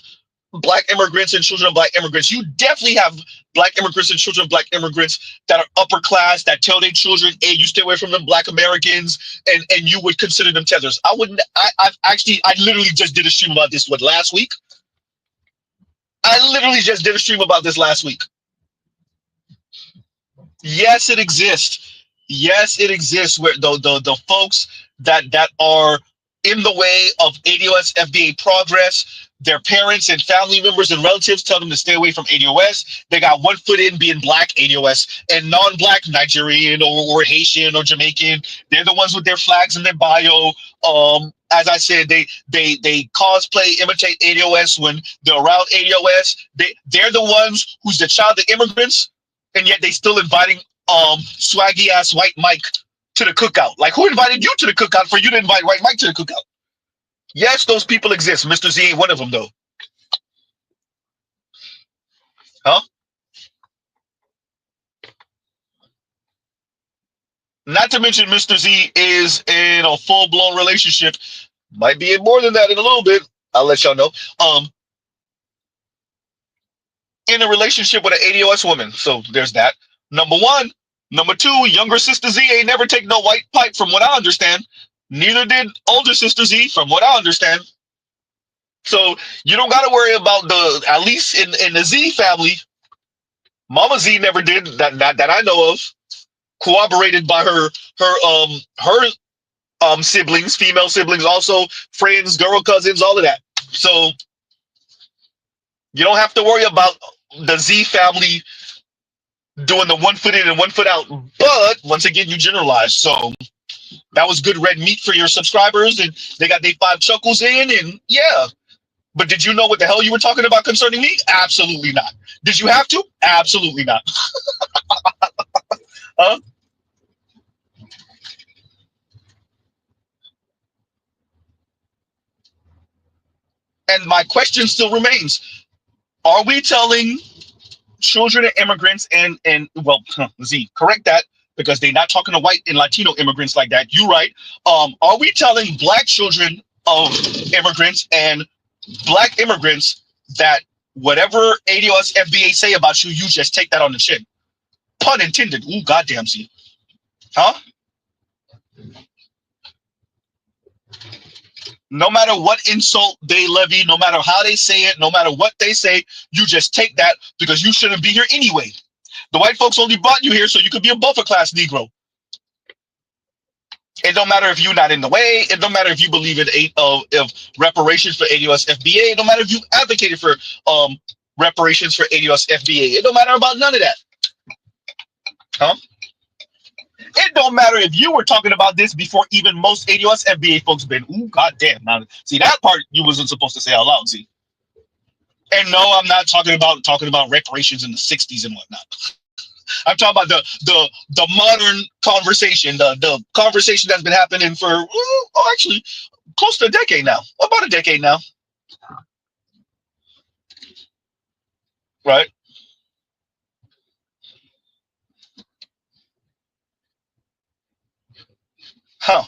black immigrants and children of black immigrants. You definitely have black immigrants and children of black immigrants that are upper class that tell their children, hey, you stay away from them black Americans, and you would consider them tethers. I wouldn't. I literally just did a stream about this last week. I literally just did a stream about this last week. Yes, it exists. Yes, it exists where the folks that are in the way of ADOS FBA progress, their parents and family members and relatives tell them to stay away from ADOS. They got one foot in being black ADOS and non-black Nigerian or Haitian or Jamaican. They're the ones with their flags in their bio. As I said, they cosplay, imitate ADOS when they're around ADOS. They're the ones who's the child of immigrants, and yet they still inviting swaggy ass white Mike to the cookout. Like, who invited you to the cookout for you to invite white Mike to the cookout? Yes, those people exist. Mr. Z ain't one of them though. Huh? Not to mention Mr. Z is in a full-blown relationship. Might be in more than that in a little bit. I'll let y'all know. In a relationship with an ADOS woman. So there's that. Number one. Number two, younger sister Z ain't never take no white pipe from what I understand. Neither did older sister Z from what I understand. So you don't got to worry about at least in the Z family, Mama Z never did that I know of. Corroborated by her siblings, female siblings, also friends, girl cousins, all of that. So you don't have to worry about the Z family doing the one foot in and one foot out. But once again, you generalize. So that was good red meat for your subscribers, and they got their five chuckles in, and yeah. But did you know what the hell you were talking about concerning me? Absolutely not. Did you have to? Absolutely not. Huh? And my question still remains: are we telling children of immigrants and well, Z, correct that, because they're not talking to white and Latino immigrants like that. You're right. Are we telling black children of immigrants and black immigrants that whatever ADOS FBA say about you, you just take that on the chin? Pun intended. Ooh, goddamn, Z. Huh? No matter what insult they levy, no matter how they say it, no matter what they say, you just take that because you shouldn't be here anyway. The white folks only brought you here so you could be a buffer class Negro. It don't matter if you're not in the way. It don't matter if you believe in reparations for ADOS FBA. It don't matter if you advocated for reparations for ADOS FBA. It don't matter about none of that. Huh? It don't matter if you were talking about this before even most ADOS FBA folks been. Ooh, goddamn! Now, see that part you wasn't supposed to say out loud. See, and no, I'm not talking about reparations in the '60s and whatnot. I'm talking about the modern conversation, the conversation that's been happening for actually close to a decade now. About a decade now, right? Huh?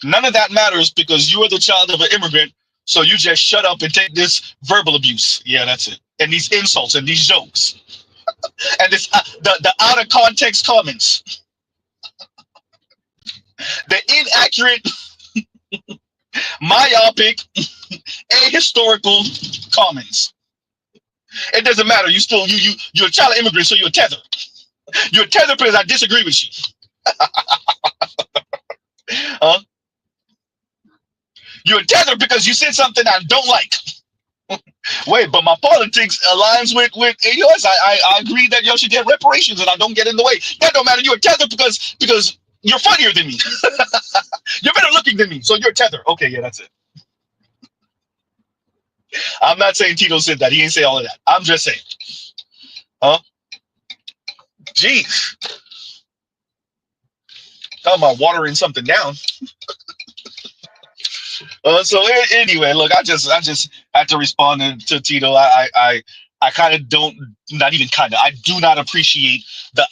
None of that matters because you are the child of an immigrant. So you just shut up and take this verbal abuse. Yeah, that's it. And these insults and these jokes and this the out of context comments, the inaccurate, myopic, ahistorical comments. It doesn't matter. You still you're a child of immigrant, so you're a tether. You're a tether because I disagree with you. Huh? You're a tether because you said something I don't like. Wait, but my politics aligns with ADOS. I agree that y'all should get reparations, and I don't get in the way. That don't matter. You're a tether because you're funnier than me. You're better looking than me, so you're Tether. Okay, yeah, that's it. I'm not saying Tito said that. He ain't say all of that. I'm just saying, huh? Jeez, talking about watering something down. So anyway, look, I just had to respond to Tito. I kind of don't, not even kind of, I do not appreciate the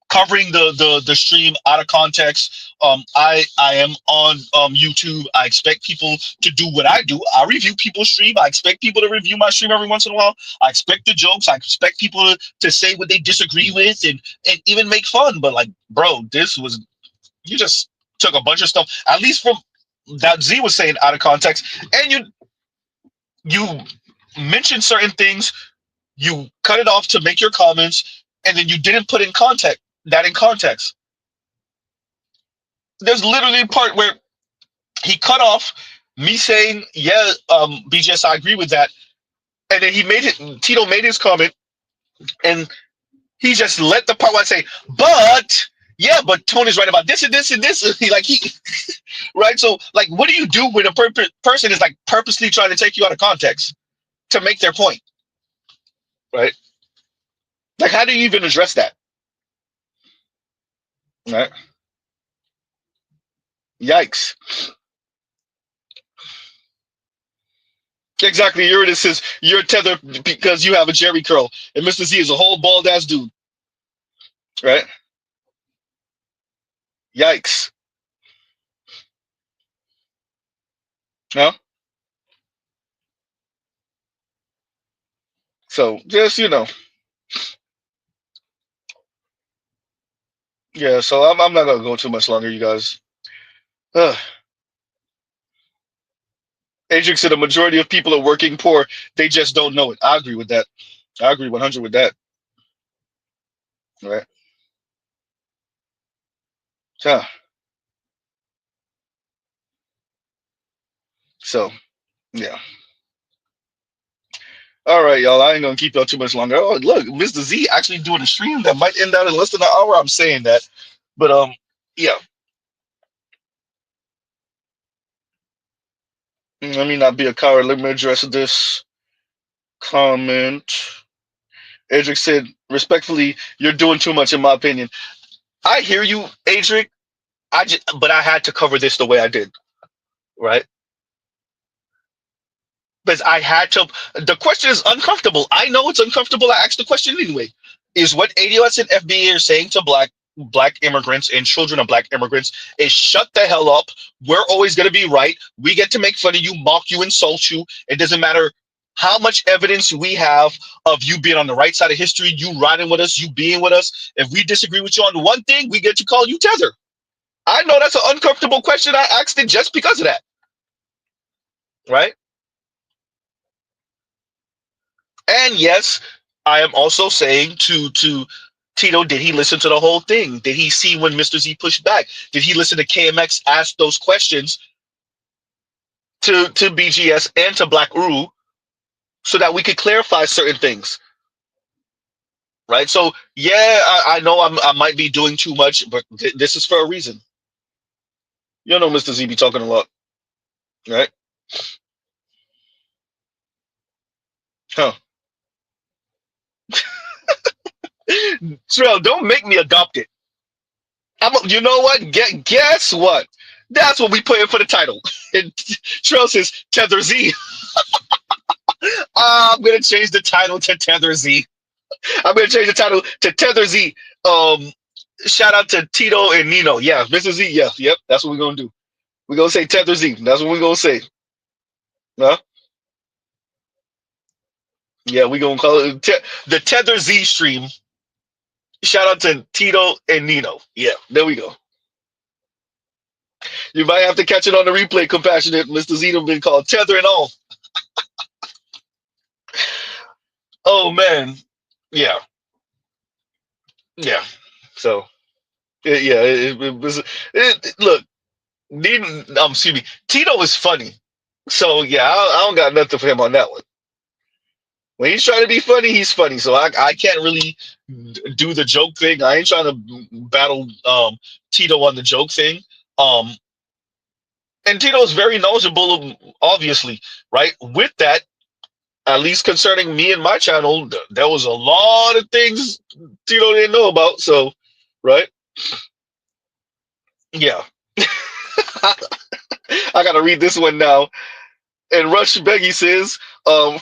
covering the stream out of context. I am on YouTube. I expect people to do what I do. I review people's stream. I expect people to review my stream every once in a while. I expect the jokes. I expect people to say what they disagree with and even make fun. But like, bro, this was, you just took a bunch of stuff, at least from that Z was saying, out of context, and you mentioned certain things, you cut it off to make your comments, and then you didn't put in context that in context. There's literally a part where he cut off me saying, yeah, BGS, I agree with that, and then he made it. Tito made his comment, and he just let the part where I say, but yeah, but Tony's right about this and this and this. He right. So like, what do you do when a person is like purposely trying to take you out of context to make their point? Right. Like, how do you even address that? Right. Yikes. Exactly. Eurydice says you're Tether because you have a Jerry curl, and Mr. Z is a whole bald ass dude. Right. Yikes. No. So just yeah. So I'm not gonna go too much longer, you guys. Adrian said the majority of people are working poor. They just don't know it. I agree with that. I agree 100 with that. Right. Huh. So yeah. All right, y'all. I ain't gonna keep y'all too much longer. Oh, look, Mr. Z actually doing a stream that might end out in less than an hour. I'm saying that, but yeah. Let me not be a coward. Let me address this comment. Adric said, respectfully, you're doing too much, in my opinion. I hear you, Adric. But I had to cover this the way I did, right? Because I had to. The question is uncomfortable. I know it's uncomfortable. I asked the question anyway. Is what ADOS and FBA are saying to black immigrants and children of black immigrants is shut the hell up. We're always going to be right. We get to make fun of you, mock you, insult you. It doesn't matter how much evidence we have of you being on the right side of history, you riding with us, you being with us. If we disagree with you on one thing, we get to call you Tether. I know that's an uncomfortable question. I asked it just because of that, right? And yes, I am also saying to Tito, did he listen to the whole thing? Did he see when Mr. Z pushed back? Did he listen to KMX ask those questions to BGS and to Black Uru so that we could clarify certain things? Right? So yeah, I know I might be doing too much, but this is for a reason. You know, Mr. Z be talking a lot, right? Huh. Trell, don't make me adopt it. You know what? Guess what? That's what we put in for the title. And Trell says Tether Z. I'm gonna change the title to Tether Z. I'm gonna change the title to Tether Z. Shout out to Tito and Nino. Yeah, Mr. Z. Yeah, yep. That's what we're gonna do. We're gonna say Tether Z. That's what we're gonna say. Huh? Yeah, we're gonna call it the Tether Z stream. Shout out to Tito and Nino. Yeah, there we go. You might have to catch it on the replay, compassionate. Mr. Z been called Tether and all. Oh man. Yeah. Yeah. So yeah, it was look, excuse me, Tito is funny. So yeah, I don't got nothing for him on that one. When he's trying to be funny, he's funny. So I can't really do the joke thing. I ain't trying to battle Tito on the joke thing. And Tito is very knowledgeable, obviously, right? With that, at least concerning me and my channel, there was a lot of things Tito didn't know about. So, right? Yeah. I gotta read this one now. And Rush Beggy says,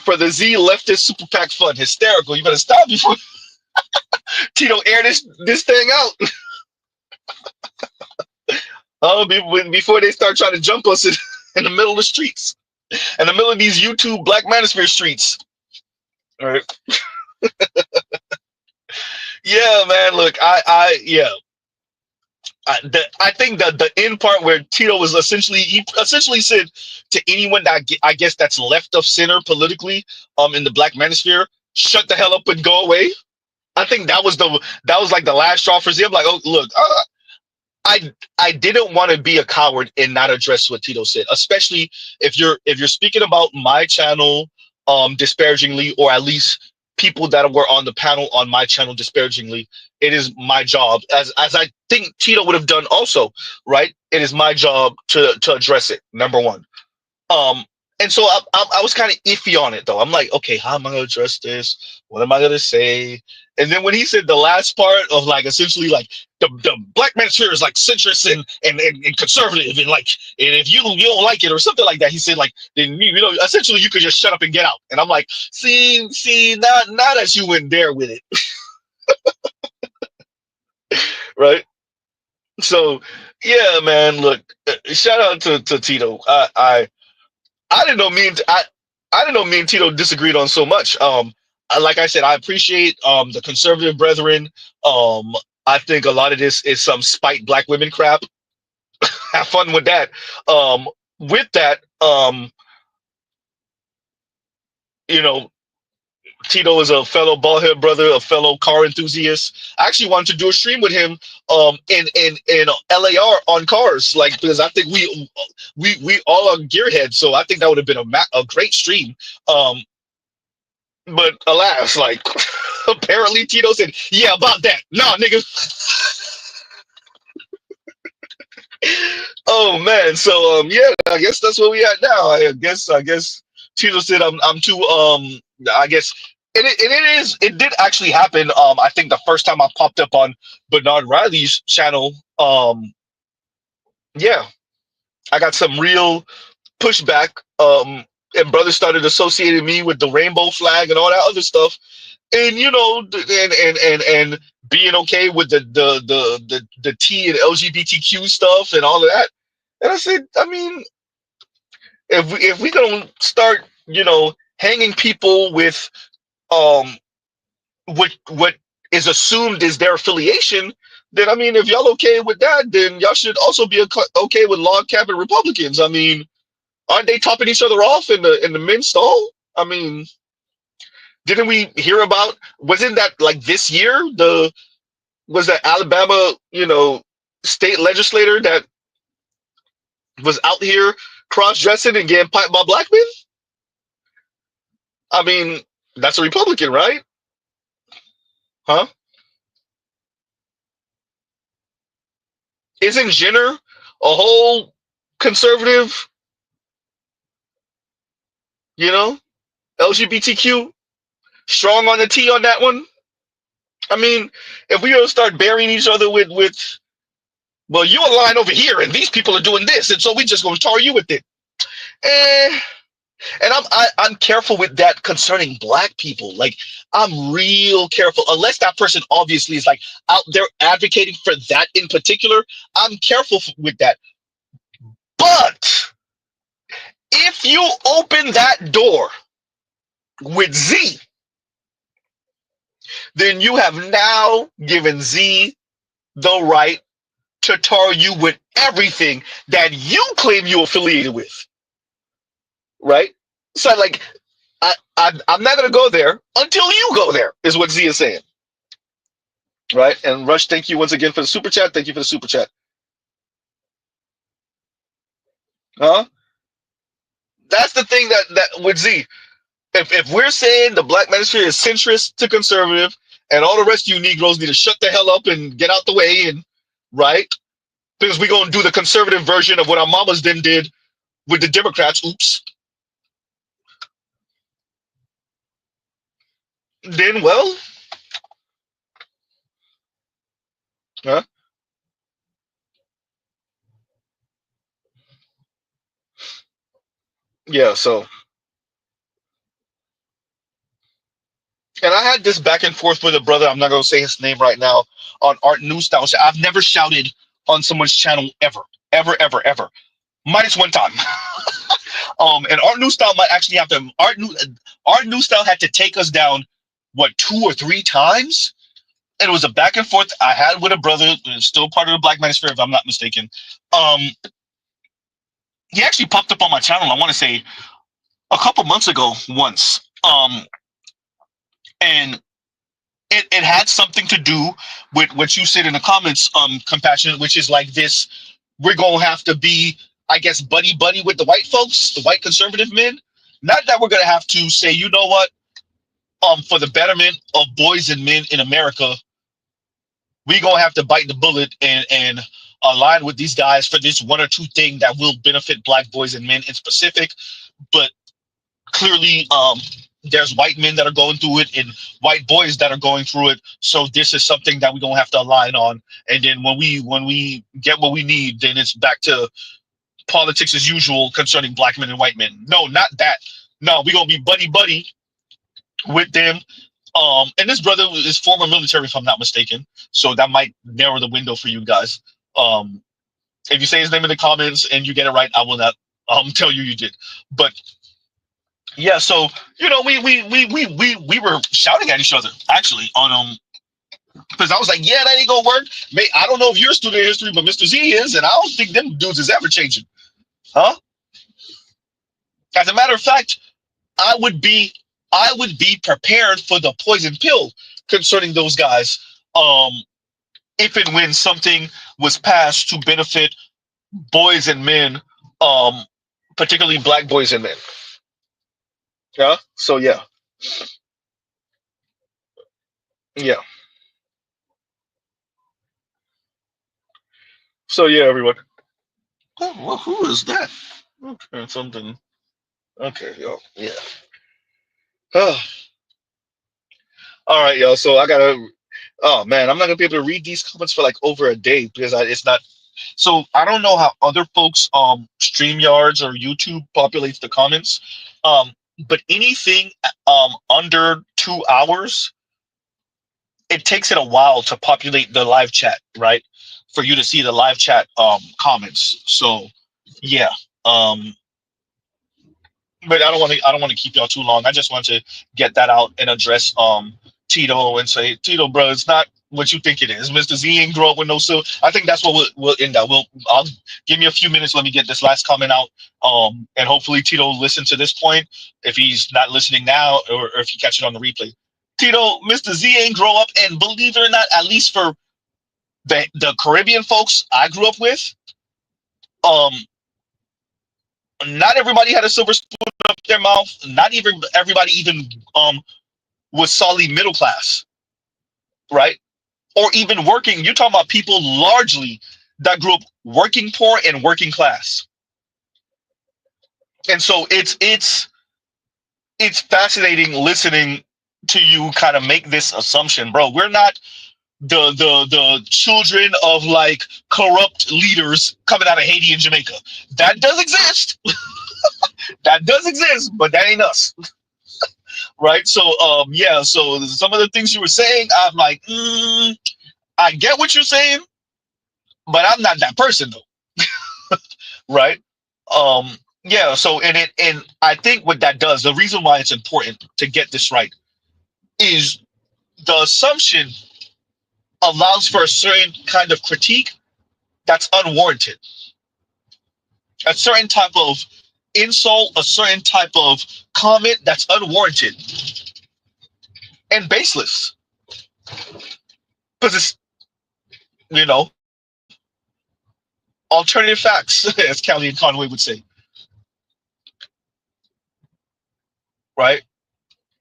for the Z leftist super PAC fund, hysterical. You better stop before Tito air this thing out. Before they start trying to jump us in the middle of the streets, in the middle of these YouTube Black Manosphere streets. All right. Yeah, man. Look, yeah. I think that the end part where Tito was he essentially said to anyone that I guess that's left of center politically, in the Black Manosphere, shut the hell up and go away. I think that was like the last straw for him. Like, oh look, I didn't want to be a coward and not address what Tito said, especially if you're speaking about my channel disparagingly, or at least people that were on the panel on my channel disparagingly. It is my job, as I think Tito would have done also, right? It is my job to address it. Number one. Um, and so I was kind of iffy on it though. I'm like, okay, how am I gonna address this? What am I gonna say? And then when he said the last part of like essentially like the Black Manosphere is like centrist and conservative, and like, and if you don't like it or something like that, he said like, then essentially you could just shut up and get out. And I'm like, see, now that you went there with it, right? So yeah, man, look, shout out to Tito. I didn't know me and I didn't know me and Tito disagreed on so much. Like I said, I appreciate the conservative brethren. I think a lot of this is some spite black women crap. Have fun with that. With that, you know, Tito is a fellow ballhead brother, a fellow car enthusiast. I actually wanted to do a stream with him in LAR on cars, like, because I think we all are gearheads, so I think that would have been a great stream. But alas, like, apparently Tito said, yeah, about that. Nah, nigga. Oh man, so yeah, I guess that's where we at now. I guess Tito said I'm too I guess it did actually happen. I think the first time I popped up on Bernard Riley's channel, yeah, I got some real pushback. And brothers started associating me with the rainbow flag and all that other stuff. And and being okay with the T and LGBTQ stuff and all of that. And I said, I mean, if we gonna start, hanging people with what is assumed is their affiliation, then I mean, if y'all okay with that, then y'all should also be okay with log cabin Republicans. I mean, aren't they topping each other off in the men's stall? I mean, didn't we hear about? Wasn't that like this year? Was that Alabama, state legislator that was out here cross-dressing and getting piped by black men? I mean, that's a Republican, right? Huh? Isn't Jenner a whole conservative? LGBTQ, strong on the T on that one. I mean, if we don't start burying each other with well, you align over here, and these people are doing this, and so we just gonna tar you with it. And I'm careful with that concerning black people. Like, I'm real careful, unless that person obviously is like out there advocating for that in particular. I'm careful with that. But if you open that door with Z, then you have now given Z the right to tar you with everything that you claim you're affiliated with, right? So, like, I'm not gonna go there until you go there, is what Z is saying, right? And Rush, thank you once again for the super chat. Thank you for the super chat. Huh? That's the thing that with Z. If we're saying the Black Manosphere is centrist to conservative, and all the rest of you Negroes need to shut the hell up and get out the way, and right, because we gonna do the conservative version of what our mamas then did with the Democrats. Oops. Then well, huh? Yeah. So, and I had this back and forth with a brother. I'm not gonna say his name right now on Art New Style. I've never shouted on someone's channel ever, ever, ever, ever. Minus one time. And Art New Style might actually have to Art New Style had to take us down what 2 or 3 times. And it was a back and forth I had with a brother, still part of the Black Manosphere, if I'm not mistaken. Um, he actually popped up on my channel. I want to say a couple months ago once. And it had something to do with what you said in the comments, Compassionate, which is like this: we're gonna have to be, I guess, buddy buddy with the white folks, the white conservative men. Not that we're gonna have to say, you know what, for the betterment of boys and men in America, we gonna have to bite the bullet and align with these guys for this one or two thing that will benefit black boys and men in specific. But clearly, there's white men that are going through it and white boys that are going through it. So this is something that we don't have to align on. And then when we get what we need, then it's back to politics as usual concerning black men and white men. No, not that. No, we're gonna be buddy buddy with them. And this brother is former military, if I'm not mistaken. So that might narrow the window for you guys. Um, if you say his name in the comments and you get it right, I will not tell you you did. But yeah, so you know, we were shouting at each other actually on because I was like, yeah, that ain't gonna work. I don't know if you're a student of history, but Mr. Z is, and I don't think them dudes is ever changing, huh? As a matter of fact, I would be I would be prepared for the poison pill concerning those guys. Um, if and when something was passed to benefit boys and men, um, particularly black boys and men. Yeah. So yeah, yeah. So yeah, everyone. Oh, well, who is that? Okay, something. Okay, yo, yeah. Oh, all right, yo. So I gotta. Oh man, I'm not gonna be able to read these comments for like over a day because it's not. So I don't know how other folks StreamYards or YouTube populates the comments, um, but anything under 2 hours, it takes it a while to populate the live chat, right? For you to see the live chat comments. So yeah. Um, but I don't want to keep y'all too long. I just want to get that out and address Tito and say, Tito, bro, it's not what you think it is. Mr. Z ain't grow up with no silver. I think that's what we'll end up. I'll give me a few minutes. Let me get this last comment out. And hopefully Tito will listen to this point if he's not listening now or if you catch it on the replay. Tito, Mr. Z ain't grow up, and believe it or not, at least for the Caribbean folks I grew up with, um, not everybody had a silver spoon up their mouth. Not even everybody even was solidly middle class, right? Or even working. You're talking about people largely that grew up working poor and working class. And so it's fascinating listening to you kind of make this assumption, bro. We're not the children of like corrupt leaders coming out of Haiti and Jamaica. That does exist. That does exist, but that ain't us. Right? So yeah, so some of the things you were saying, I'm like, I get what you're saying, but I'm not that person though. Right? Yeah, so and I think what that does, the reason why it's important to get this right is the assumption allows for a certain kind of critique that's unwarranted, a certain type of insult, a certain type of comment that's unwarranted and baseless. Because it's, you know, alternative facts, as Callie and Conway would say, right?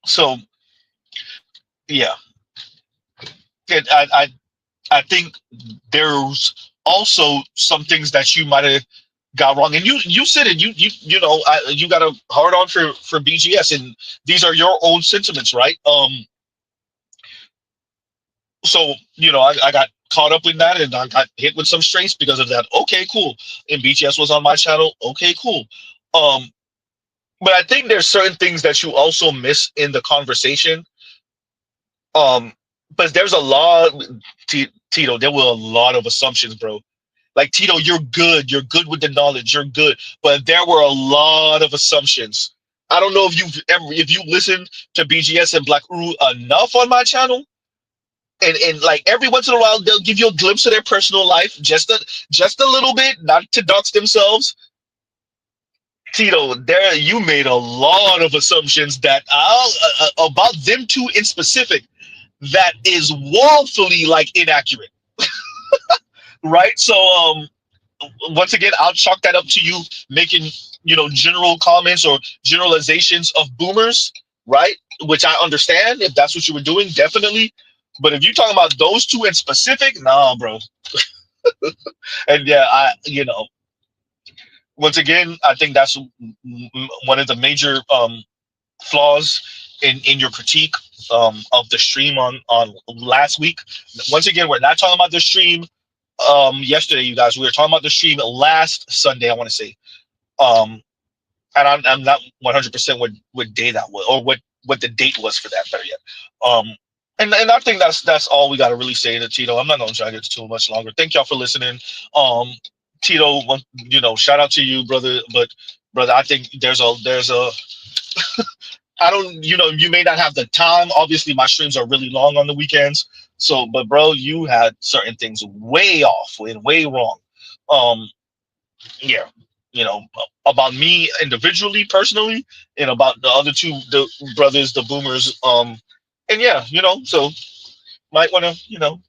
So yeah, I think there's also some things that you might have got wrong. And you said it. You know you got a hard on for BGS, and these are your own sentiments, right? So I got caught up in that, and I got hit with some straights because of that. Okay, cool. And BGS was on my channel. Okay, cool. Um, but I think there's certain things that you also miss in the conversation. Um, but there's a lot, Tito. There were a lot of assumptions, bro. Like Tito, you're good. You're good with the knowledge. You're good. But there were a lot of assumptions. I don't know if you listened to BGS and Black Uru enough on my channel, and like every once in a while they'll give you a glimpse of their personal life, just a little bit, not to dox themselves. Tito, there you made a lot of assumptions that about them two in specific that is woefully like inaccurate, right? So once again, I'll chalk that up to you making general comments or generalizations of boomers, right? Which I understand if that's what you were doing, definitely. But if you're talking about those two in specific, nah, bro. And yeah, once again, I think that's one of the major flaws in your critique of the stream on last week. Once again, we're not talking about the stream yesterday, you guys. We were talking about the stream last Sunday, I want to say. Um, and I'm not 100% what day that was, or what the date was for that. Better yet. And I think that's all we got to really say to Tito. I'm not going to drag it too much longer. Thank y'all for listening. Tito, shout out to you, brother. But brother, I think there's a I don't, you may not have the time. Obviously, my streams are really long on the weekends. So, but bro, you had certain things way off and way wrong. Um, yeah, about me individually, personally, and about the other two, the brothers, the boomers. And yeah, so might want to,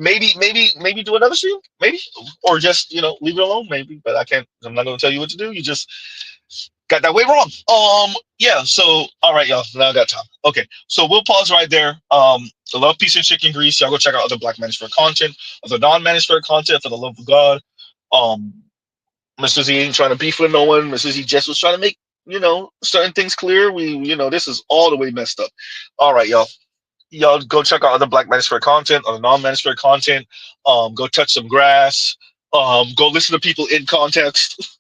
maybe do another stream, maybe, or just leave it alone, maybe. But I can't. I'm not going to tell you what to do. You just got that way wrong. Yeah. So, all right, y'all. Now I got time. Okay. So we'll pause right there. I love Peace and Chicken Grease. Y'all go check out other Black Manosphere content, other non-Manosphere content, for the love of God. Um, Mr. Z ain't trying to beef with no one. Mr. Z just was trying to make certain things clear. This is all the way messed up. All right, y'all. Y'all go check out other Black Manosphere content, other non-Manosphere content. Go touch some grass. Go listen to people in context.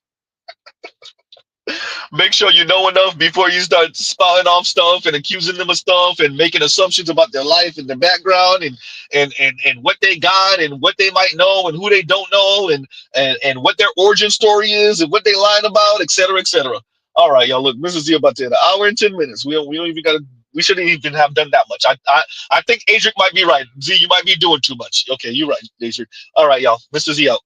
Make sure you know enough before you start spouting off stuff and accusing them of stuff and making assumptions about their life and their background and what they got and what they might know and who they don't know and what their origin story is and what they lying about, etc., etc. All right, y'all. Look, this is about to an hour and 10 minutes. We don't even gotta. We shouldn't even have done that much. I think Adric might be right. Z, you might be doing too much. Okay, you're right, Adric. All right, y'all. Mr. Z out.